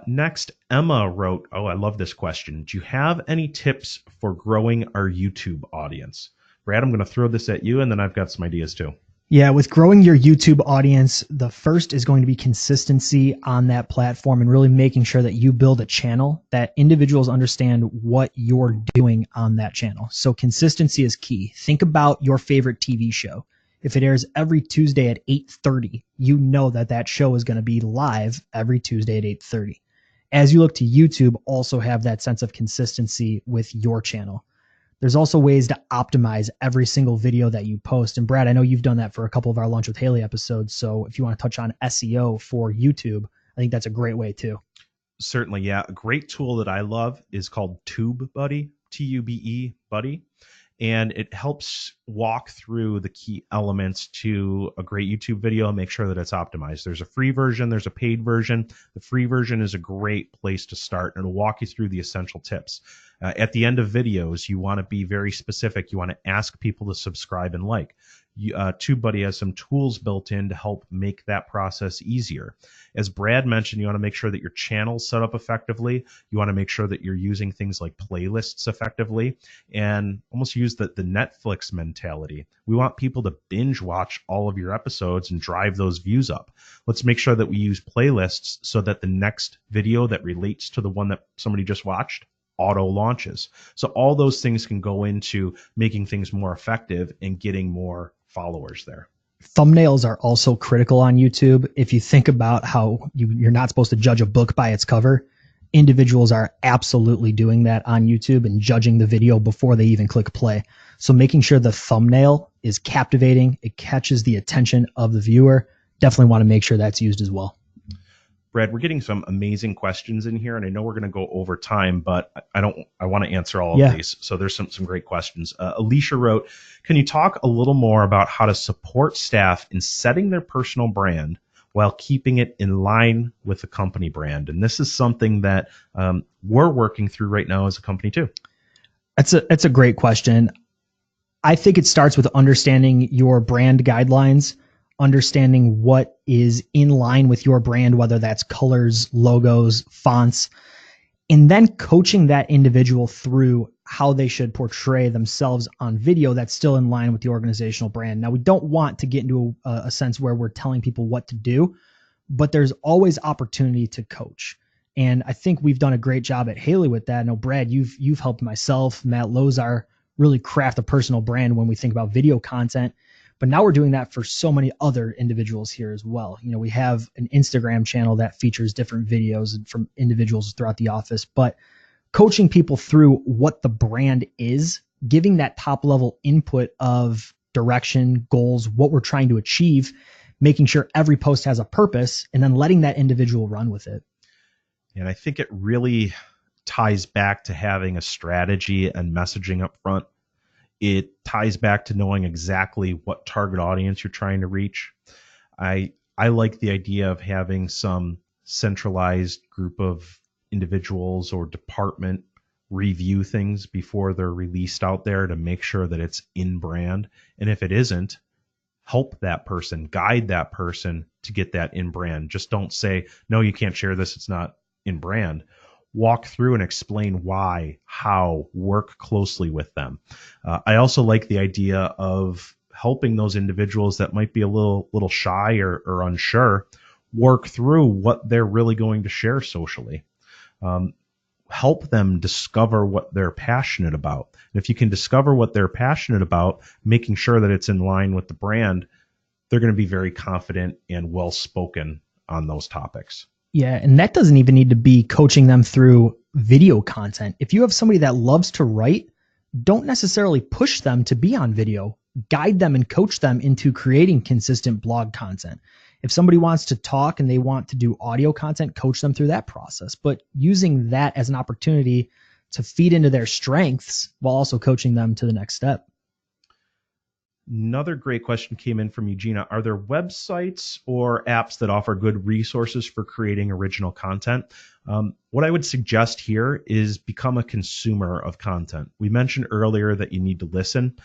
Next, Emma wrote, I love this question. Do you have any tips for growing our YouTube audience? Brad, I'm going to throw this at you, and then I've got some ideas too. Yeah, with growing your YouTube audience, the first is going to be consistency on that platform and really making sure that you build a channel that individuals understand what you're doing on that channel. So consistency is key. Think about your favorite TV show. If it airs every Tuesday at 8:30, you know that that show is going to be live every Tuesday at 8:30. As you look to YouTube, also have that sense of consistency with your channel. There's also ways to optimize every single video that you post. And Brad, I know you've done that for a couple of our Lunch with Haley episodes. So if you want to touch on SEO for YouTube, I think that's a great way too. Certainly, yeah. A great tool that I love is called TubeBuddy, T-U-B-E Buddy. And it helps walk through the key elements to a great YouTube video and make sure that it's optimized. There's a free version, there's a paid version. The free version is a great place to start, and it'll walk you through the essential tips. At the end of videos, you want to be very specific. You want to ask people to subscribe and like. TubeBuddy has some tools built in to help make that process easier. As Brad mentioned, you want to make sure that your channel's set up effectively. You want to make sure that you're using things like playlists effectively, and almost use the Netflix mentality. We want people to binge watch all of your episodes and drive those views up. Let's make sure that we use playlists so that the next video that relates to the one that somebody just watched auto launches. So all those things can go into making things more effective and getting more followers there. Thumbnails are also critical on YouTube. If you think about how you're not supposed to judge a book by its cover, individuals are absolutely doing that on YouTube and judging the video before they even click play. So making sure the thumbnail is captivating, it catches the attention of the viewer, definitely want to make sure that's used as well. Brad, we're getting some amazing questions in here, and I know we're going to go over time, but I want to answer all of these. So there's some great questions. Alicia wrote, can you talk a little more about how to support staff in setting their personal brand while keeping it in line with the company brand? And this is something that we're working through right now as a company too. That's a great question. I think it starts with understanding your brand guidelines, understanding what is in line with your brand, whether that's colors, logos, fonts, and then coaching that individual through how they should portray themselves on video that's still in line with the organizational brand. Now, we don't want to get into a sense where we're telling people what to do, but there's always opportunity to coach. And I think we've done a great job at Haley with that. I know, Brad, you've helped myself, Matt Lozar, really craft a personal brand when we think about video content. But now we're doing that for so many other individuals here as well. You know, we have an Instagram channel that features different videos from individuals throughout the office, but coaching people through what the brand is, giving that top level input of direction, goals, what we're trying to achieve, making sure every post has a purpose, and then letting that individual run with it. And I think it really ties back to having a strategy and messaging up front. It ties back to knowing exactly what target audience you're trying to reach. I like the idea of having some centralized group of individuals or department review things before they're released out there to make sure that it's in brand. And if it isn't, help that person, guide that person to get that in brand. Just don't say, no, you can't share this, it's not in brand. Walk through and explain why, how, work closely with them. I also like the idea of helping those individuals that might be a little shy or unsure work through what they're really going to share socially. Help them discover what they're passionate about. And if you can discover what they're passionate about, making sure that it's in line with the brand, they're going to be very confident and well-spoken on those topics. Yeah, and that doesn't even need to be coaching them through video content. If you have somebody that loves to write, don't necessarily push them to be on video. Guide them and coach them into creating consistent blog content. If somebody wants to talk and they want to do audio content, coach them through that process. But using that as an opportunity to feed into their strengths while also coaching them to the next step. Another great question came in from Eugenia. Are there websites or apps that offer good resources for creating original content? What I would suggest here is become a consumer of content. We mentioned earlier that you need to listen.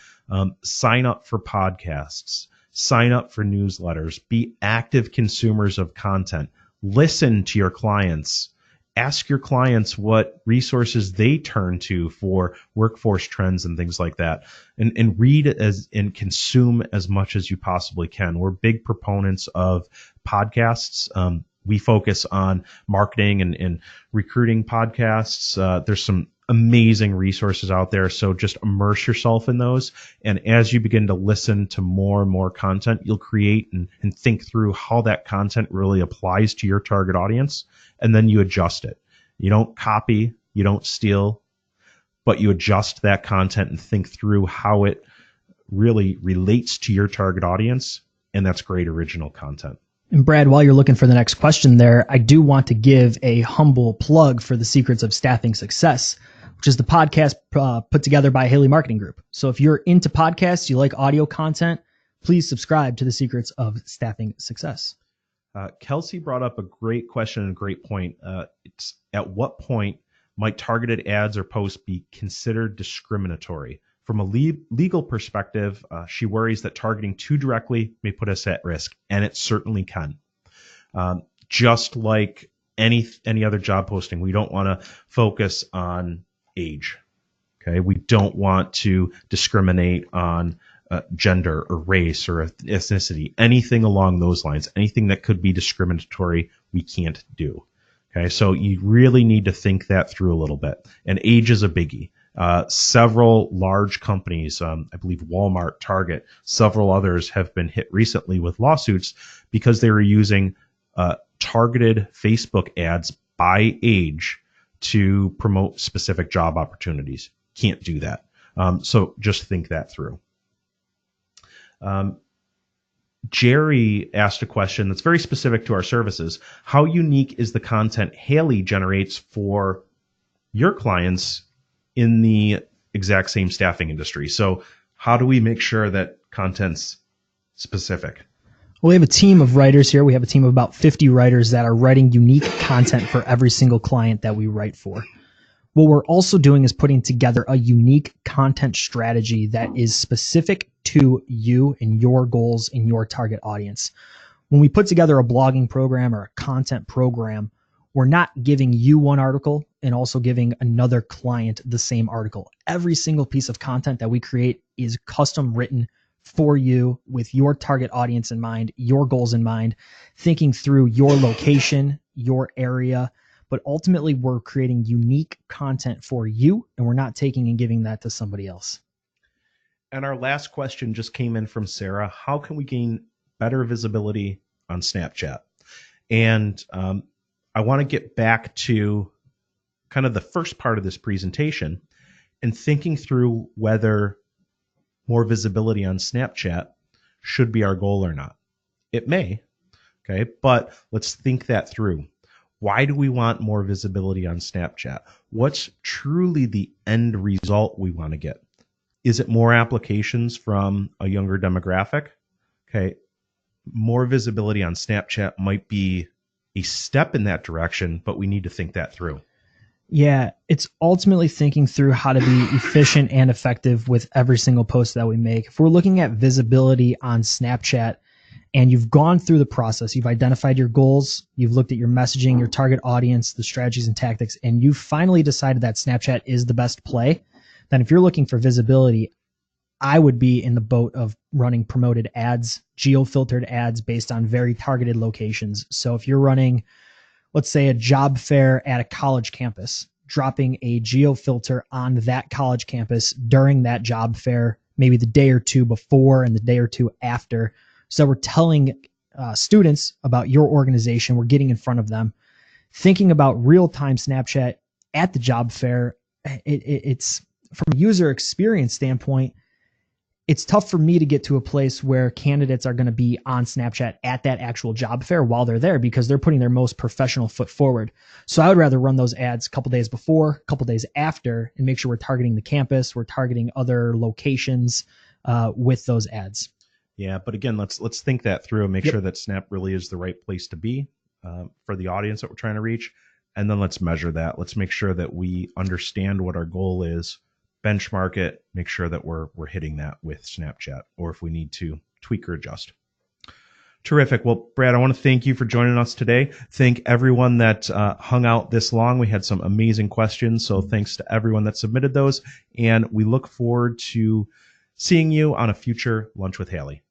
Sign up for podcasts. Sign up for newsletters. Be active consumers of content. Listen to your clients. Ask your clients what resources they turn to for workforce trends and things like that. And read and consume as much as you possibly can. We're big proponents of podcasts. We focus on marketing and recruiting podcasts. There's some amazing resources out there. So just immerse yourself in those. And as you begin to listen to more and more content, you'll create and think through how that content really applies to your target audience. And then you adjust it. You don't copy, you don't steal, but you adjust that content and think through how it really relates to your target audience. And that's great original content. And Brad, while you're looking for the next question there, I do want to give a humble plug for the Secrets of Staffing Success, which is the podcast put together by Haley Marketing Group. So if you're into podcasts, you like audio content, please subscribe to the Secrets of Staffing Success. Kelsey brought up a great question and a great point. It's at what point might targeted ads or posts be considered discriminatory? From a legal perspective, she worries that targeting too directly may put us at risk, and it certainly can. Just like any other job posting, we don't want to focus on age. Okay, we don't want to discriminate on gender or race or ethnicity, anything along those lines, anything that could be discriminatory, we can't do. Okay, so you really need to think that through a little bit. And age is a biggie. Several large companies, I believe Walmart, Target, several others have been hit recently with lawsuits because they were using targeted Facebook ads by age to promote specific job opportunities. Can't do that. So just think that through. Jerry asked a question that's very specific to our services. How unique is the content Haley generates for your clients in the exact same staffing industry? So how do we make sure that content's specific? Well, we have a team of writers here. We have a team of about 50 writers that are writing unique content for every single client that we write for. What we're also doing is putting together a unique content strategy that is specific to you and your goals and your target audience. When we put together a blogging program or a content program, we're not giving you one article and also giving another client the same article. Every single piece of content that we create is custom written for you with your target audience in mind, your goals in mind, thinking through your location, your area. But ultimately, we're creating unique content for you, and we're not taking and giving that to somebody else. And our last question just came in from Sarah. How can we gain better visibility on Snapchat? And I want to get back to kind of the first part of this presentation and thinking through whether more visibility on Snapchat should be our goal or not. It may, okay, but let's think that through. Why do we want more visibility on Snapchat? What's truly the end result we want to get? Is it more applications from a younger demographic? Okay, more visibility on Snapchat might be a step in that direction, but we need to think that through. Yeah, it's ultimately thinking through how to be efficient and effective with every single post that we make. If we're looking at visibility on Snapchat and you've gone through the process, you've identified your goals, you've looked at your messaging, your target audience, the strategies and tactics, and you've finally decided that Snapchat is the best play, then if you're looking for visibility, I would be in the boat of running promoted ads, geo-filtered ads based on very targeted locations. So if you're running, let's say, a job fair at a college campus, dropping a geo-filter on that college campus during that job fair, maybe the day or two before and the day or two after. So we're telling students about your organization. We're getting in front of them, thinking about real-time Snapchat at the job fair. It's from a user experience standpoint, it's tough for me to get to a place where candidates are going to be on Snapchat at that actual job fair while they're there because they're putting their most professional foot forward. So I would rather run those ads a couple days before, a couple days after, and make sure we're targeting the campus, we're targeting other locations with those ads. Yeah, but again, let's think that through and make sure that Snap really is the right place to be for the audience that we're trying to reach. And then let's measure that. Let's make sure that we understand what our goal is, benchmark it, make sure that we're hitting that with Snapchat, or if we need to tweak or adjust. Terrific. Well, Brad, I want to thank you for joining us today. Thank everyone that hung out this long. We had some amazing questions, so thanks to everyone that submitted those. And we look forward to seeing you on a future Lunch with Haley.